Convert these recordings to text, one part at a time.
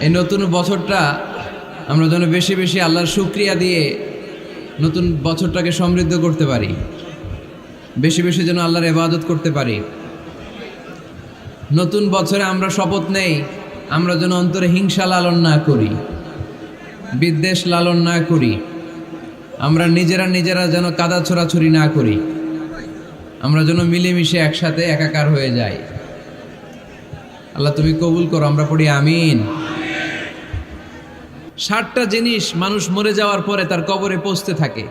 এই নতুন বছরটা আমরা যেন বেশি বেশি আল্লাহর শুকরিয়া দিয়ে নতুন বছরটাকে সমৃদ্ধ করতে পারি, বেশি বেশি যেন আল্লাহর ইবাদত করতে পারি। নতুন বছরে আমরা শপথ নেই, আমরা যেন অন্তরে হিংসা লালন না করি, বিদ্বেষ লালন না করি, আমরা নিজেরা যেন কাদা ছোড়াছুরি না করি, আমরা যেন মিলেমিশে একসাথে একাকার হয়ে যাই। আল্লাহ তুমি কবুল করো, আমরা পড়ি আমিন। 60টা জিনিস মানুষ মরে যাওয়ার পরে তার কবরে পৌঁছতে থাকে।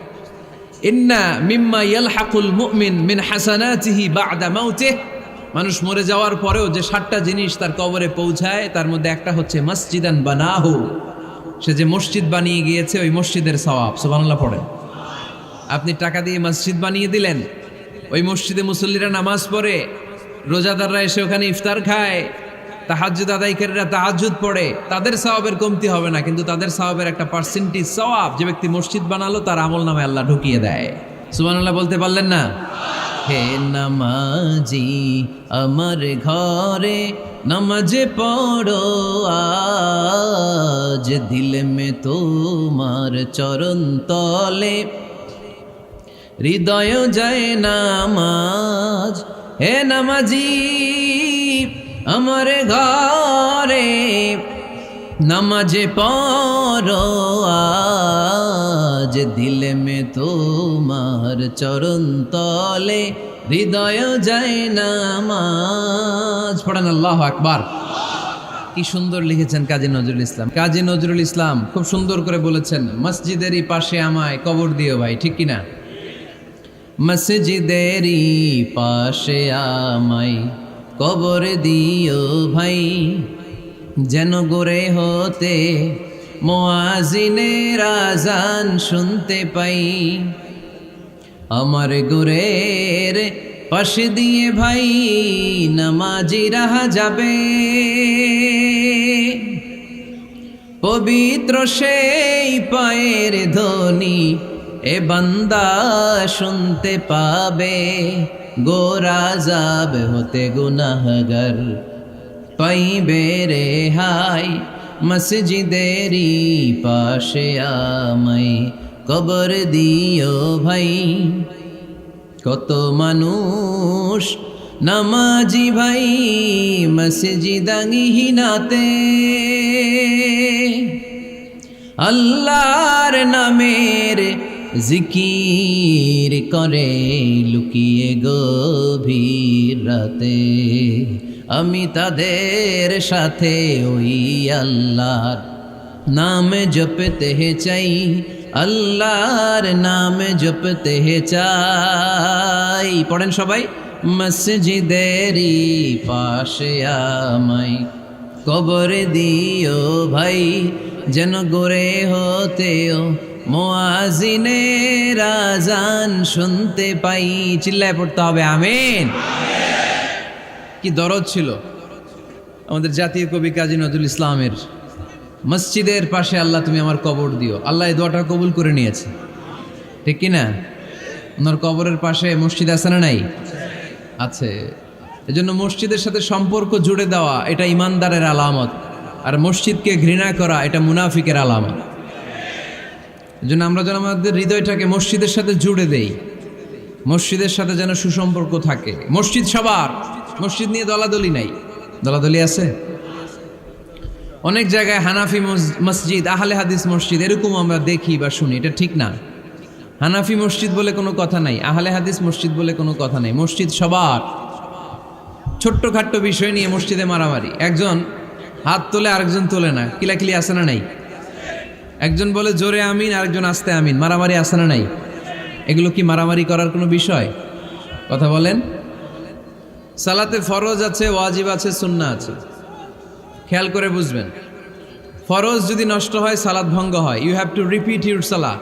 ইন্না মিম্মা ইয়ালহাকুল মুমিন মিন হাসানাতিহি বা'দা মাউতিহি, মানুষ মরে যাওয়ার পরেও যে 60টা জিনিস তার কবরে পৌঁছায় তার মধ্যে একটা হচ্ছে মসজিদান বানাহু, সে যে মসজিদ বানিয়ে গিয়েছে ওই মসজিদের সওয়াব। সুবহানাল্লাহ পড়েন। আপনি টাকা দিয়ে মসজিদ বানিয়ে দিলেন, ওই মসজিদে মুসল্লিরা নামাজ পড়ে, রোজাদাররা এসে ওখানে ইফতার খায়, তাহাজ্জুদ আদায়কারীরা তাহাজ্জুদ পড়ে, তাদের সওয়াবের কমতি হবে না, কিন্তু তাদের সওয়াবের একটা পার্সেন্টেজ সওয়াব যে ব্যক্তি মসজিদ বানালো তার আমল নামে আল্লাহ ঢুকিয়ে দেয়। সুবহানাল্লাহ বলতে পারলেন না? হে নামাজি আমার ঘরে নামাজ পড়ো আজ, দিল মে তোমার চরণ তলে হৃদয় যায় নামাজ। হে নামাজি আমার ঘরে নামাজ পড়ো আজ, দিল মে তোমার চরণ তলে হৃদয় যায় নামাজ। পড়েন আল্লাহু আকবার। কি সুন্দর লিখেছেন কাজী নজরুল ইসলাম। কাজী নজরুল ইসলাম খুব সুন্দর করে বলেছেন, মসজিদেরই পাশে আমায় কবর দিও ভাই, ঠিক কিনা? মসজিদেরই পাশে আমায় কবর দিও ভাই, যেন গোরে হতে মুয়াজ্জিনের আযান শুনতে পাই। আমার গোরের পাশে দিয়ে ভাই নামাজিরা যাবে, পবিত্র সেই পায়ের ধ্বনি এ বান্দা শুনতে পাবে। গোরা যাব হতে গুনাহগার পাইবে রেহাই, মসজিদেরই পাশে আমায় কবর দিও ভাই। কত মানুষ নামাজি ভাই মসজিদাঙ্গিহীনাতে, আল্লাহর নামের জিকির করে লুকিয়ে গভীর রাতে। আমি তাদের সাথে ওই আল্লাহর নাম জপতে চাই, আল্লাহর নাম জপতে চাই। পড়েন সবাই, মসজিদেরই পাশে আমায় কবর দিও ভাই, যেন গোরে হতেও মুয়াজ্জিনের আযান শুনতে পাই। চিল্লায় পড়তে হবে আমিন। কি দরদ ছিল আমাদের জাতীয় কবি কাজী নজরুল ইসলামের, মসজিদের পাশে আল্লাহ তুমি আমার কবর দিও। আল্লাহ এই দোয়াটা কবুল করে নিয়েছে, ঠিক কিনা? ওনার কবরের পাশে মসজিদ আছে না নাই? আছে। এজন্য মসজিদের সাথে সম্পর্ক জুড়ে দেওয়া এটা ইমানদারের আলামত, আর মসজিদকে ঘৃণা করা এটা মুনাফিকের আলামত। এজন্য আমরা যেন আমাদের হৃদয়টাকে মসজিদের সাথে জুড়ে দেই, মসজিদের সাথে যেন সুসম্পর্ক থাকে। মসজিদ সবার, মসজিদ নিয়ে দলাদলি নাই। দলাদলি আছে অনেক জায়গায়, হানাফি মসজিদ, আহলে হাদিস মসজিদ এরকম আমরা দেখি বা শুনি, এটা ঠিক না। হানাফি মসজিদ বলে কোনো কথা নাই, আহলে হাদিস মসজিদ বলে কোনো কথা নাই। মসজিদ সবার। ছোট্টখাট্ট বিষয় নিয়ে মসজিদে মারামারি, একজন হাত তোলে আরেকজন তোলে না, কিলাকিলি আছে না নাই? একজন বলে জোরে আমিন, আরেকজন আস্তে আমিন, মারামারি আছে না নাই? এগুলো কি মারামারি করার কোনো বিষয়? কথা বলেন। সালাতে ফরজ আছে, ওয়াজিব আছে, সুন্নাহ আছে। খেয়াল করে বুঝবেন, ফরজ যদি নষ্ট হয় সালাত ভঙ্গ হয়, you have to repeat your সালাহ।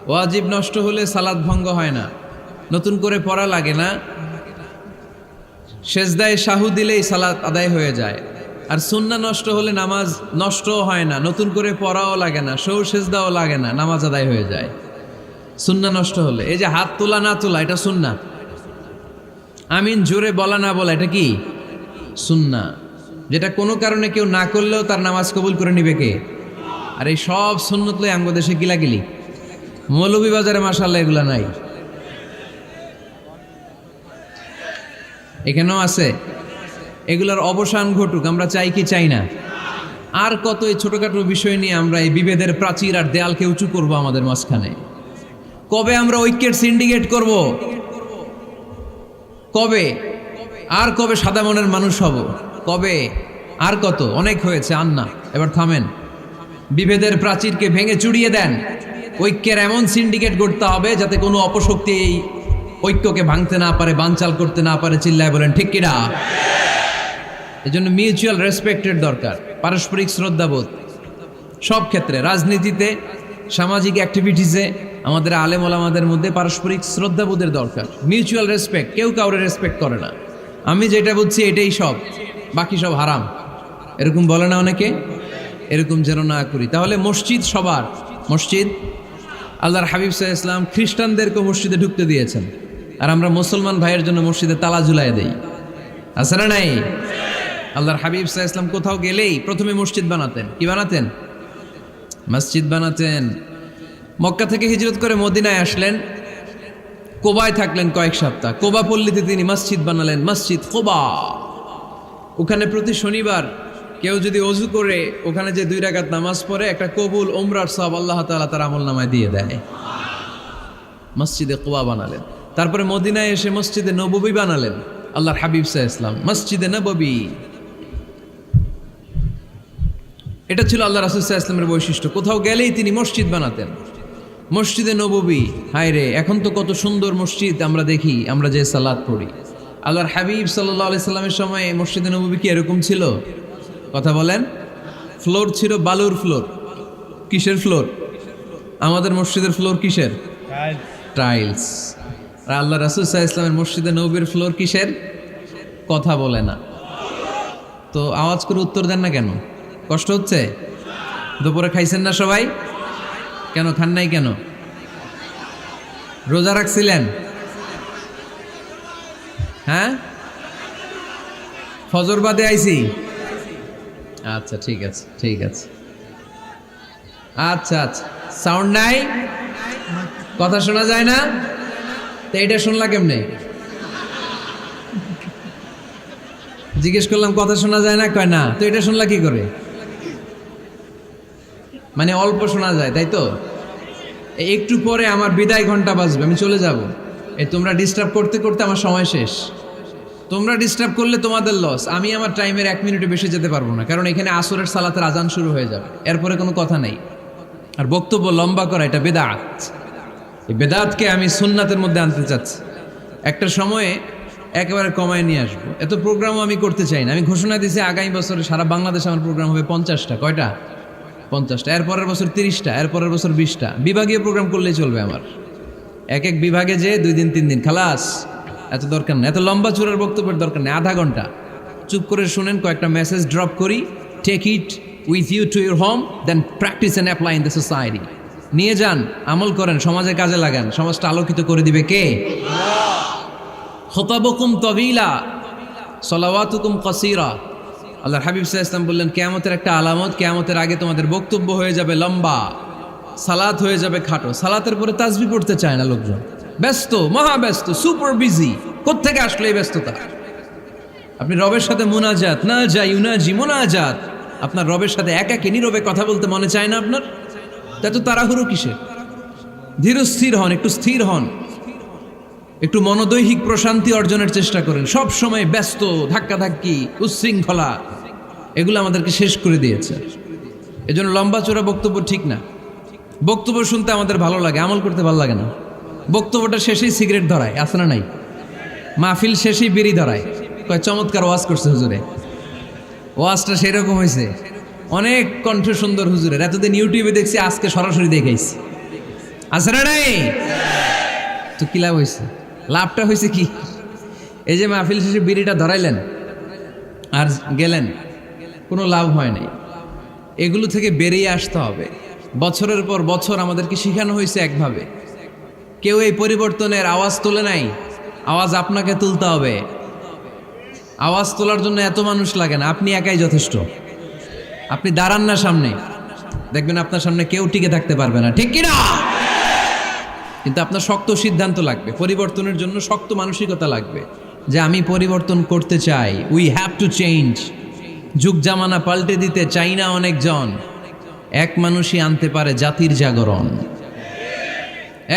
ওয়াজিব নষ্ট হলে সালাত ভঙ্গ হয় না, নতুন করে পড়া লাগে না, সেজদায় শাহু দিলেই সালাত আদায় হয়ে যায়। আর সুন্নাহ নষ্ট হলে নামাজ নষ্টও হয় না, নতুন করে পড়াও লাগে না, সৌ সেজদাও লাগে না, নামাজ আদায় হয়ে যায় সুন্নাহ নষ্ট হলে। এই যে হাত তোলা না তোলা এটা সুন্নাহ, আমিন জোরে বলা না বলা এটা কি সুন্নাহ। যেটা কোনো কারণে কেউ না করলেও তার নামাজ কবুল করে নিবে কে? আর এই সব সুন্নত লই আমগো দেশে গিলাগিলি। মৌলভীবাজারে মাশাআল্লাহ এগুলা নাই, এখানেও আছে। এগুলার অবসান ঘটুক, আমরা চাই কি চাই না? আর কত এই ছোটখাটো বিষয় নিয়ে আমরা এই বিভেদের প্রাচীর আর দেয়ালকে উঁচু করব আমাদের মাঝখানে? কবে আমরা ঐক্যের সিন্ডিকেট করব? কবে? আর কবে সাদা মনের মানুষ হব? কবে? আর কত? অনেক হয়েছে, আর না, এবার থামেন। বিভেদের প্রাচীরকে ভেঙে চুড়িয়ে দেন। ঐক্যের এমন সিন্ডিকেট গড়তে হবে যাতে কোনো অপশক্তি এই ঐক্যকে ভাঙতে না পারে, বানচাল করতে না পারে। চিল্লায় বলেন ঠিক কিনা? এজন্য মিউচুয়াল রেসপেক্টের দরকার, পারস্পরিক শ্রদ্ধাবোধ সব ক্ষেত্রে, রাজনীতিতে, সামাজিক অ্যাক্টিভিটিসে আমাদের আলেম ওলামাদের মধ্যে পারস্পরিক শ্রদ্ধাবোধের দরকার, মিউচুয়াল রেসপেক্ট। কেউ কাউরে রেসপেক্ট করে না, আমি যেটা বুঝছি এটাই সব, বাকি সব হারাম, এরকম বলে না অনেকে? এরকম যেন না করি। তাহলে মসজিদ সবার, মসজিদ আল্লাহর হাবিব সাল্লাল্লাহু আলাইহি ওয়াসাল্লাম খ্রিস্টানদেরকে মসজিদে ঢুকতে দিয়েছেন, আর আমরা মুসলমান ভাইয়ের জন্য মসজিদে তালা ঝুলাই দেই, আছে না নাই? আল্লাহর হাবিব সাল্লাল্লাহু আলাইহি ওয়াসাল্লাম কোথাও গেলেই প্রথমে মসজিদ বানাতেন। কি বানাতেন? মসজিদ বানাতেন। মক্কা থেকে হিজরত করে মদিনায় আসলেন, কোবায় থাকলেন কয়েক সপ্তাহ। কোবা পল্লীতে তিনি মসজিদ বানালেন, মসজিদ কোবা। ওখানে প্রতি শনিবার কেউ যদি অজু করে ওখানে যে 2 রাকাত নামাজ পড়ে, একটা কবুল উমরার সওয়াব আল্লাহ তাআলা তার আমলনামায় দিয়ে দেয়। মসজিদে কোবা বানালেন। তারপরে মদিনায় এসে মসজিদে নববী বানালেন আল্লাহর হাবিব সাল্লাল্লাহু আলাইহি ওয়াসাল্লাম, মসজিদে নববী। এটা ছিল আল্লাহ রাসূল সাল্লাল্লাহু আলাইহি ওয়াসাল্লামের বৈশিষ্ট্য। কোথাও গেলেই তিনি মসজিদ বানাতেন, মসজিদে নববী। হায় রে, এখন তো কত সুন্দর মসজিদ আমরা দেখি, আমরা যে সালাত পড়ি। আল্লাহর হাবিব সাল্লাল্লাহু আলাইহি সাল্লামের সময় মসজিদে নববী কি এরকম ছিল? কথা বলেন। ফ্লোর ছিল বালুর ফ্লোর। কিসের ফ্লোর? আমাদের মসজিদের ফ্লোর কিসের? টাইলস। আর আল্লাহ রাসূল সাল্লাল্লাহু আলাইহি ওয়াসাল্লামের মসজিদে নববীর ফ্লোর কিসের? কথা বলে না তো, আওয়াজ করে উত্তর দেন না কেন? কষ্ট হচ্ছে? দুপুরে খাইছেন না সবাই? কেন খান নাই কেন? রোজা রাখছিলেন? হ্যাঁ, ফজর বাদে আইছি। আচ্ছা ঠিক আছে, ঠিক আছে। আচ্ছা আচ্ছা, সাউন্ড নাই, কথা শোনা যায় না? তো এটা শুনলা কেমনে? জিজ্ঞেস করলাম কথা শোনা যায় না, কয় না। তো এটা শুনলা কি করে? মানে অল্প শোনা যায়, তাই তো? একটু পরে আমার বিদায় ঘন্টা বাজবে, আমি চলে যাব। এই তোমরা ডিস্টার্ব করতে করতে আমার সময় শেষ। তোমরা ডিস্টার্ব করলে তোমাদের লস। আমি আমার টাইমের 1 মিনিটে বেশি যেতে পারবো না, কারণ এখানে আসরের সালাতের আজান শুরু হয়ে যাবে, এরপরে কোনো কথা নেই। আর বক্তব্য লম্বা করা এটা বেদাত। এই বেদাতকে আমি সুন্নাতের মধ্যে আনতে চাচ্ছি। একটা সময়ে একেবারে কমায় নিয়ে আসবো। এত প্রোগ্রামও আমি করতে চাই না। আমি ঘোষণা দিয়েছি আগামী বছরে সারা বাংলাদেশে আমার প্রোগ্রাম হবে 50টা। কয়টা? 50টা। এরপরের বছর 30টা, এরপরের বছর 20টা। বিভাগীয় প্রোগ্রাম করলেই চলবে আমার। এক এক বিভাগে যে 2 দিন 3 দিন খালাস। এত দরকার নেই, এত লম্বা চূড়ার বক্তব্যের দরকার নেই। আধা ঘন্টা চুপ করে শুনেন, কয়েকটা মেসেজ ড্রপ করি, take it with you to your home, then practice and apply in the society. নিয়ে যান, আমল করেন, সমাজে কাজে লাগান। সমাজটা আলোকিত করে দিবে কে? খুতাবুকুম তাবিলা সালাওয়াতুকুম কাসীরা। আল্লাহর হাবিব সাল্লাল্লাহু আলাইহি ওয়াসাল্লাম বললেন, কিয়ামতের একটা আলামত, কিয়ামতের আগে তোমাদের বক্তব্য হয়ে যাবে লম্বা, সালাত হয়ে যাবে খাটো। সালাতের পরে তাসবিহ পড়তে চায় না লোকজন, ব্যস্ত, মহাব্যস্ত, সুপার বিজি। কোত্থেকে আসলে এই ব্যস্ততা? আপনি রবের সাথে মুনাজাত, না যাই উনাজি মুনাজাত, আপনার রবের সাথে একাকী নীরবে কথা বলতে মনে চায় না আপনার? তা তো তাড়াহুড়ো কিসের? ধীর স্থির হন, একটু স্থির হন, একটু মনোদৈহিক প্রশান্তি অর্জনের চেষ্টা করেন। সব সময় ব্যস্ত, ধাক্কাধাক্কি, উচ্ছৃঙ্খলা, এগুলো আমাদেরকে শেষ করে দিয়েছে। এজন্য লম্বা চোরা বক্তব্য ঠিক না। বক্তব্য শুনতে আমাদের ভালো লাগে, আমল করতে ভালো লাগে না। বক্তব্যটা শেষেই সিগারেট ধরায়, আছে না নাই? মাহফিল শেষেই বিড়ি ধরায়, কয় চমৎকার ওয়াজ করছে হুজুরে। ওয়াজটা সেরকম হয়েছে, অনেক কণ্ঠ সুন্দর হুজুরের। এতদিন ইউটিউবে দেখছি, আজকে সরাসরি দেখাইছি, আছে না নাই? তো কি লাভ হয়েছে? লাভটা হয়েছে কি? এই যে মাহফিল শেষে বিড়িটা ধরাইলেন আর গেলেন, কোনো লাভ হয় নাই। এগুলো থেকে বেরিয়ে আসতে হবে। বছরের পর বছর আমাদেরকে শেখানো হয়েছে একভাবে, কেউ এই পরিবর্তনের আওয়াজ তোলে নাই। আওয়াজ আপনাকে তুলতে হবে। আওয়াজ তোলার জন্য এত মানুষ লাগে না, আপনি একাই যথেষ্ট। আপনি দাঁড়ান না সামনে, দেখবেন আপনার সামনে কেউ টিকে থাকতে পারবে না, ঠিক কিনা? কিন্তু আপনার শক্ত সিদ্ধান্ত লাগবে, পরিবর্তনের জন্য শক্ত মানসিকতা লাগবে যে আমি পরিবর্তন করতে চাই। We have to change. যুগ জামানা পাল্টে দিতে চাই না অনেকজন, এক মানুষই আনতে পারে জাতির জাগরণ।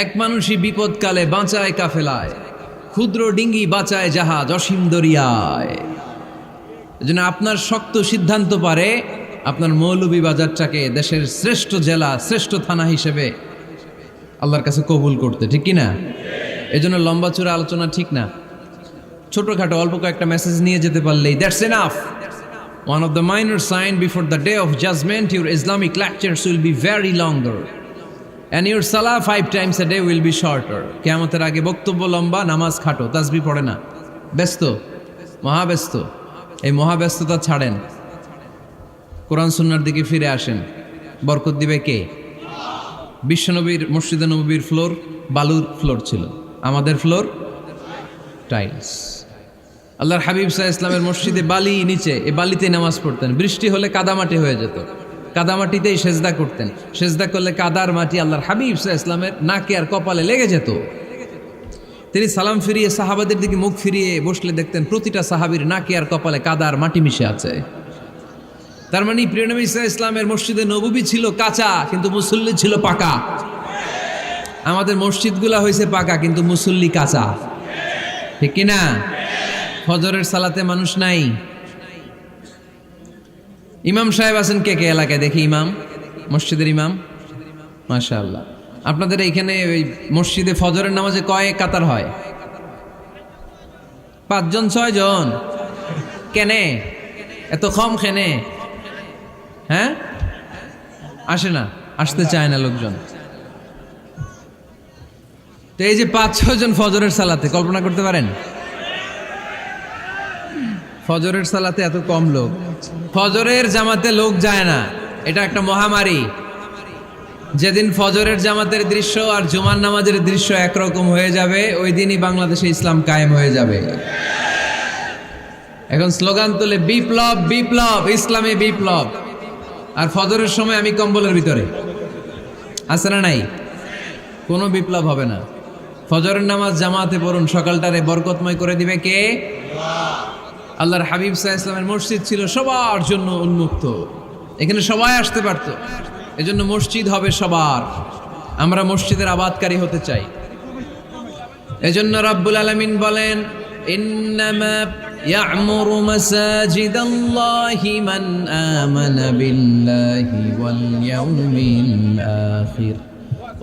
এক মানুষই বিপদকালে বাঁচায় কাফেলায়, ক্ষুদ্র ডিঙ্গি বাঁচায় জাহাজ অসীম দরিয়ায়। এজন্য আপনার শক্ত সিদ্ধান্ত পারে আপনার মৌলভীবাজারটাকে দেশের শ্রেষ্ঠ জেলা, শ্রেষ্ঠ থানা হিসেবে আল্লাহর কাছে কবুল করতে, ঠিক কিনা? এজন্য লম্বা চূড়া আলোচনা ঠিক না, ছোটখাটো অল্প কয়েকটা মেসেজ নিয়ে যেতে পারলেই that's enough. One of the minor sign before the day of judgment, your Islamic lectures will be very longer and your salah 5 times a day will be shorter. কিয়ামতের আগে বক্তব্য লম্বা, নামাজ খাটো, তাসবিহ পড়ে না, ব্যস্ত, মহাব্যস্ত। এই মহাব্যস্ততা ছাড়েন, কোরআন সুন্নাহর দিকে ফিরে আসেন। বরকত দিবে কে? বিশ্বনবীর মসজিদে নববীর ফ্লোর বালুর ফ্লোর ছিল, আমাদের ফ্লোর টাইলস। আল্লাহর হাবিব সাল্লাল্লাহু আলাইহি ইসলামের মসজিদে বালি নিচে, এই বালিতে নামাজ পড়তেন। বৃষ্টি হলে কাদামাটি হয়ে যেত, কাদামাটিতেই সেজদা করতেন। সেজদা করলে কাদার মাটি আল্লাহর হাবিব সাল্লাল্লাহু আলাইহি ইসলামের নাকে আর কপালে লেগে যেত। তিনি সালাম ফিরিয়ে সাহাবাদের দিকে মুখ ফিরিয়ে বসলে দেখতেন প্রতিটা সাহাবীর নাকে আর কপালে কাদার মাটি মিশে আছে। তার মানে প্রিয় নবী সাল্লাল্লাহু আলাইহি ইসলামের মসজিদে নববী ছিল কাঁচা, কিন্তু মুসল্লি ছিল পাকা। আমাদের মসজিদগুলা হয়েছে পাকা, কিন্তু মুসল্লি কাঁচা, ঠিক কিনা? ফজরের সালাতে মানুষ নাই। ইমাম সাহেব আছেন কে কে এলাকায়? দেখি ইমাম, মসজিদের ইমাম, মাশাআল্লাহ। আপনাদের এইখানে ওই মসজিদে ফজরের নামাজে কয় কাতার হয়? 5 জন 6 জন? কেনে এত কম? কেনে? হ্যাঁ, আসে না, আসতে চায় না লোকজন। তো এই যে 5-6 জন ফজরের সালাতে, কল্পনা করতে পারেন ফজরের সালাতে এত কম লোক? ফজরের জামাতে লোক যায় না, এটা একটা মহামারী। যেদিন ফজরের জামাতের দৃশ্য আর জুমার নামাজের দৃশ্য একরকম হয়ে যাবে, ওই দিনই বাংলাদেশে ইসলাম কায়েম হয়ে যাবে। এখন স্লোগান তোলে বিপ্লব বিপ্লব, ইসলামী বিপ্লব। আর ফজরের সময় আমি কম্বলের ভিতরে, আছে না নাই? কোনো বিপ্লব হবে না। ফজরের নামাজ জামাতে পড়ুন, সকালটারে বরকতময় করে দিবে কে? আল্লাহর হাবিব সাল্লাল্লাহু আলাইহি ওয়াসাল্লামের মসজিদ ছিল সবার জন্য উন্মুক্ত, এখানে সবাই আসতে পারত। এজন্য মসজিদ হবে সবার। আমরা মসজিদের আবাদকারী হতে চাই। এজন্য রাব্বুল আলামিন বলেন, ইন্নামা ইয়া'মুরু মাসাজিদাল্লাহি মান আমানা বিল্লাহি ওয়াল ইয়াউমিল আখির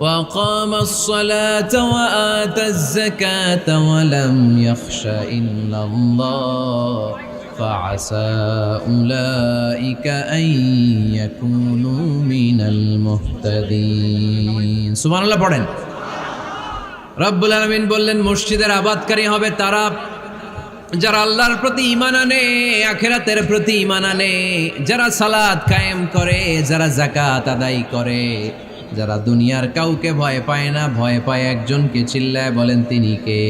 وأقام الصلاة وآتى الزكاة ولم يخش إلا الله فعسى أولئك أن يكونوا من المهتدين سبحان الله পড়েন। রব্বুল আলামিন বললেন মসজিদের আবাদকারী হবে তারা যারা আল্লাহর প্রতি ঈমান আনে, আখিরাতের প্রতি ঈমান আনে, যারা সালাত কায়েম করে, যারা যাকাত আদায় করে, যারা দুনিয়ার কাউকে ভয় পায় না, ভয় পায় একজনকে। চিল্লায় বলেন তিনি কে?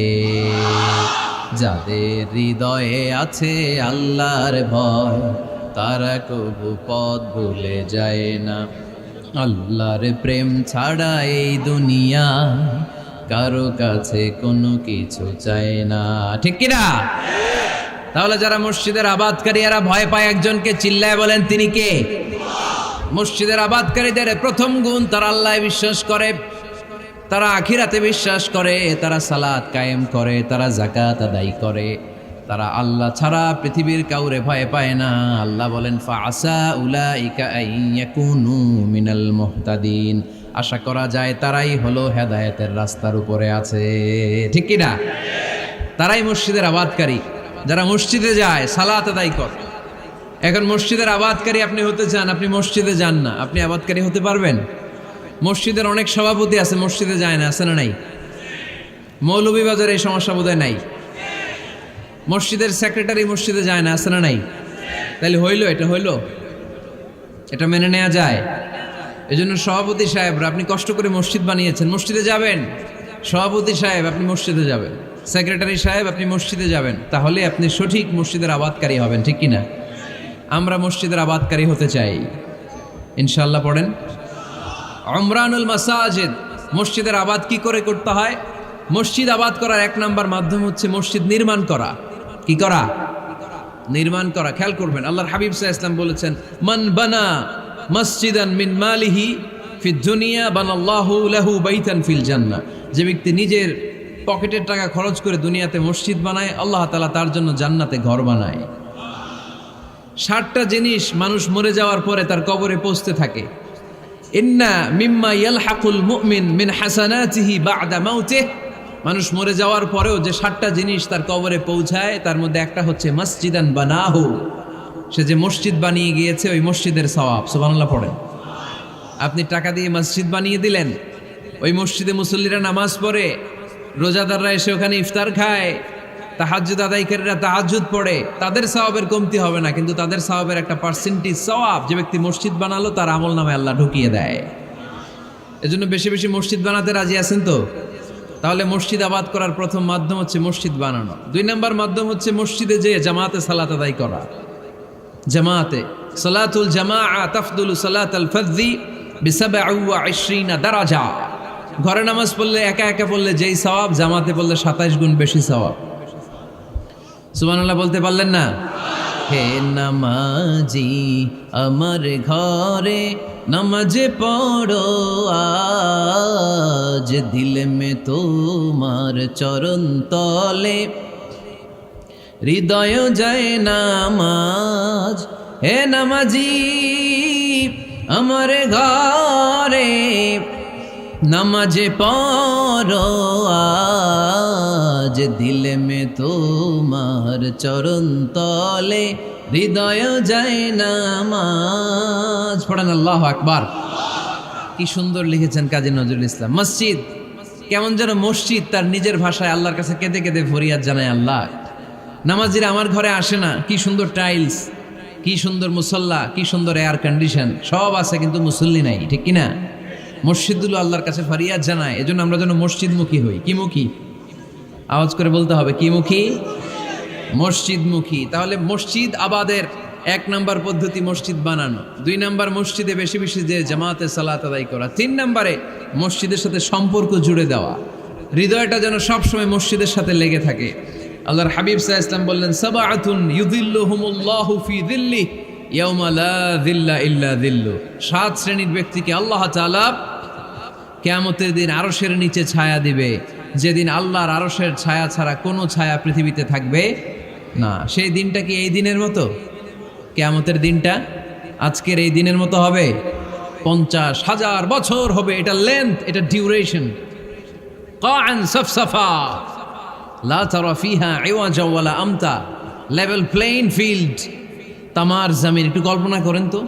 যাদের হৃদয়ে আছে আল্লাহর ভয়, তারা কবু পথ ভুলে যায় না। আল্লাহর প্রেম ছাড়া এই দুনিয়া কারো কাছে কোনো কিছু চায় না, ঠিক কিনা? তাহলে যারা মসজিদের আবাদকারী এরা ভয় পায় একজনকে, চিল্লায় বলেন তিনি কে? মসজিদের আবাদকারীদের প্রথম গুণ, তারা আল্লাহয় বিশ্বাস করে, তারা আখিরাতে বিশ্বাস করে, তারা সালাত কায়েম করে, তারা যাকাত আদায় করে, তারা আল্লাহ ছাড়া পৃথিবীর কাউরে ভয় পায় না। আল্লাহ বলেন ফাআসা উলাইকা আইয়াকুনু মিনাল মুহতাদিন, আশা করা যায় তারাই হলো হেদায়েতের রাস্তার উপরে আছে, ঠিক কি না? তারাই মসজিদের আবাদকারী, যারা মসজিদে যায়, সালাত আদায় করে। এখন মসজিদের আবাদকারী আপনি হতে চান, আপনি মসজিদে যান না, আপনি আবাদকারী হতে পারবেন? মসজিদের অনেক সভাপতি আছে মসজিদে যায় না, আছে না নাই? মৌলভীবাজারে এই সমস্যা বোধহয় নাই। মসজিদের সেক্রেটারি মসজিদে যায় না, আছে না নাই? তাহলে হইল, এটা হইল, এটা মেনে নেওয়া যায়? এজন্য সভাপতি সাহেবরা, আপনি কষ্ট করে মসজিদ বানিয়েছেন, মসজিদে যাবেন। সভাপতি সাহেব আপনি মসজিদে যাবেন, সেক্রেটারি সাহেব আপনি মসজিদে যাবেন, তাহলে আপনি সঠিক মসজিদের আবাদকারী হবেন, ঠিক কিনা? আমরা মসজিদের আবাদকারী হতে চাই, ইনশাআল্লাহ পড়েন। উমরানুল মাসাজিদ, মসজিদের আবাদ কি করে করতে হয়? মসজিদ আবাদ করার এক নাম্বার মাধ্যম হচ্ছে মসজিদ নির্মাণ করা। কি করা? নির্মাণ করা। খেয়াল করবেন, আল্লাহর হাবিব সাল্লাল্লাহু আলাইহি ওয়াসাল্লাম বলেছেন, মান বানা মসজিদান মিন মালিহি ফিদ দুনিয়া বানাল্লাহু লাহু বাইতান ফিল জান্নাহ। যে ব্যক্তি নিজের পকেটের টাকা খরচ করে দুনিয়াতে মসজিদ বানায়, আল্লাহ তাআলা তার জন্য জান্নাতে ঘর বানায়। 60টা জিনিস মানুষ মরে যাওয়ার পরে তার কবরে পৌঁছতে থাকে। ইন্না মিম্মা ইয়ালহাকুল মুমিন মিন হাসানাতিহি বা'দা মাউতিহি, মানুষ মরে যাওয়ার পরেও যে 60টা জিনিস তার কবরে পৌঁছায়, তার মধ্যে একটা হচ্ছে মসজিদান বানাহু, সে যে মসজিদ বানিয়ে গিয়েছে ওই মসজিদের সওয়াব। সুবহানাল্লাহ পড়েন। আপনি টাকা দিয়ে মসজিদ বানিয়ে দিলেন, ওই মসজিদে মুসল্লিরা নামাজ পড়ে, রোজাদাররা এসে ওখানে ইফতার খায়, তাহাজ্জুদ আদায়কারীরা তাহাজ্জুদ পড়ে, তাদের সওয়াবের কমতি হবে না, কিন্তু তাদের সওয়াবের একটা পার্সেন্টেজ সওয়াব যে ব্যক্তি মসজিদ বানালো তার আমল নামে আল্লাহ ঢুকিয়ে দেয়। এজন্য বেশি বেশি মসজিদ বানাতে রাজি আছেন তো? তাহলে মসজিদ আবাদ করার প্রথম মাধ্যম হচ্ছে মসজিদ বানানো। 2 নাম্বার মাধ্যম হচ্ছে মসজিদে যেয়ে জামাতে সালাত আদায় করা। জামাতে সালাতুল জামাআ তাফদুলু সালাতাল ফাযযি বি27 দারাজা। ঘরে নামাজ পড়লে একা একা পড়লে যেই সওয়াব, জামাতে পড়লে 27 গুণ বেশি সওয়াব। সুবহানাল্লাহ বলতে পারলেন না? হে নামাজি আমার ঘরে নামাজে পড়ো আজ, দিলে মে তোমার চরণ তলে হৃদয় যায় নামাজ। হে নামাজি আমার ঘরে নামাজে পড়ো আজ, দিলে মে তোমার চরণ তলে হৃদয় যায় নামাজ। পড়েন আল্লাহু আকবার। কি সুন্দর লিখেছেন কাজী নজরুল ইসলাম। মসজিদ কেমন যেন মসজিদ তার নিজের ভাষায় আল্লাহর কাছে কেঁদে কেঁদে ফরিয়াদ জানায়, আল্লাহ নামাজিরা আমার ঘরে আসে না, কি সুন্দর টাইলস, কি সুন্দর মুসল্লা, কি সুন্দর এয়ার কন্ডিশন, সব আছে কিন্তু মুসল্লি নাই, ঠিক কিনা? মসজিদগুলো আল্লাহর কাছে ফরিয়াদ জানায়। এজন্য আমরা যেন মসজিদমুখী হই। কি মুখী? আওয়াজ করে বলতে হবে, কি মুখী? মসজিদমুখী। তাহলে মসজিদ আবাদের 1 নাম্বার পদ্ধতি মসজিদ বানানো। 2 নাম্বার মসজিদে বেশি বেশি যে জামাতে সালাত আদায় করা। 3 নাম্বারে মসজিদের সাথে সম্পর্ক জুড়ে দেওয়া, হৃদয়টা যেন সবসময় মসজিদের সাথে লেগে থাকে। আল্লাহর হাবিব সাল্লাল্লাহু আলাইহি ওয়াসাল্লাম বললেন, সাবআতুন ইউযিল্লুহুমুল্লাহু ফি যিল্লিহি ইয়াউমা লা যিল্লা ইল্লা যিল্লু। 7 শ্রেণীর ব্যক্তিকে আল্লাহ তাআলা কিয়ামতের দিন আরশের নিচে ছায়া দিবে, যেদিন আল্লাহর আরশের ছায়া ছাড়া কোনো ছায়া পৃথিবীতে থাকবে না। সেই দিনটা কি এই দিনের মতো? কিয়ামতের দিনটা আজকের এই দিনের মতো হবে? 50,000 বছর হবে। এটা লেন্থ, এটা ডিউরেশন। কাআন সাফসাফা লা তারা ফিহা ইওয়াজা ওয়ালা আমতা, লেভেল প্লেইং ফিল্ড, তামার জমিন। একটু কল্পনা করেন তো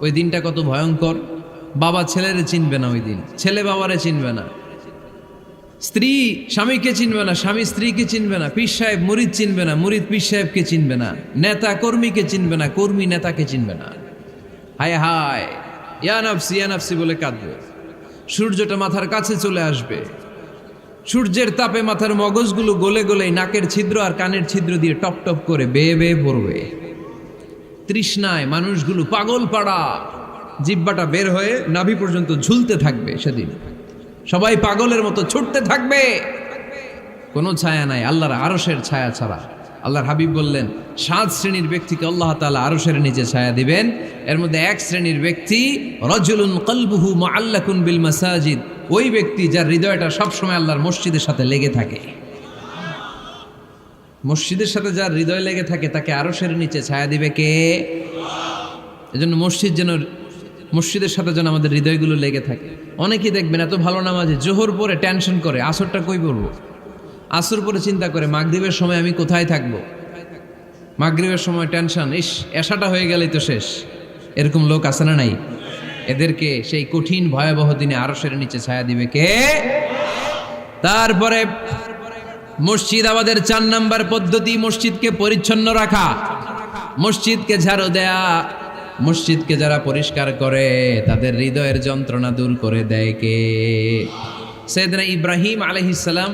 ওই দিনটা কত ভয়ঙ্কর। বাবা ছেলেরে চিনবে না ওই দিন, ছেলে বাবারে চিনবে না, স্ত্রী স্বামীকে চিনবে না, স্বামী স্ত্রীকে চিনবে না, পীর সাহেব মুরিদ চিনবে না, মুরিদ পীর সাহেবকে চিনবে না, নেতা কর্মীকে চিনবে না, কর্মী নেতাকে চিনবে না। হায় হায়, ইয়া নাফসি ইয়া নাফসি বলে কাঁদবে। সূর্যটা মাথার কাছে চলে আসবে, সূর্যের তাপে মাথার মগজগুলো গলে গলে নাকের ছিদ্র আর কানের ছিদ্র দিয়ে টপ টপ করে বেয়ে বেয়ে পড়বে। তৃষ্ণায় মানুষগুলো পাগল পাড়া, জিহ্বাটা বের হয়ে নাভি পর্যন্ত ঝুলতে থাকবে। সেদিন সবাই পাগলের মতো ছুটতে থাকবে, কোনো ছায়া নাই আল্লাহর আরশের ছায়া ছাড়া। আল্লাহর হাবিব বললেন 7 শ্রেণীর ব্যক্তিকে আল্লাহ তাআলা আরশের নিচে ছায়া দিবেন। এর মধ্যে 1 শ্রেণীর ব্যক্তি রাজুলুন কলবুহু মুআল্লাকুন বিল মাসাজিদ, ওই ব্যক্তি যার হৃদয়টা সবসময় আল্লাহর মসজিদের সাথে লেগে থাকে। মসজিদের সাথে যার হৃদয় লেগে থাকে তাকে আরশের নিচে ছায়া দিবে কে? এজন্য মসজিদের সাথে যেন আমাদের হৃদয়গুলো লেগে থাকে। অনেকেই দেখবেন এত ভালো নামাজে, জোহর পরে টেনশন করে আসরটা কই পড়বো, আসর পরে চিন্তা করে মাগরিবের সময় আমি কোথায় থাকবো, মাগরিবের সময় টেনশন, ইস এশাটা হয়ে গেলেই তো শেষ। এরকম লোক আছে না নাই? এদেরকে সেই কঠিন ভয়াবহ দিনে আরশের নিচে ছায়া দিবে কে? তারপরে মসজিদ আমাদের 4 নাম্বার পদ্ধতি মসজিদকে পরিচ্ছন্ন রাখা, মসজিদকে ঝাড়ু দেয়া। মসজিদকে যারা পরিষ্কার করে তাদের হৃদয়ের যন্ত্রণা দূর করে দেয় কে? সাইয়েদনা ইব্রাহিম আলাইহিস সালাম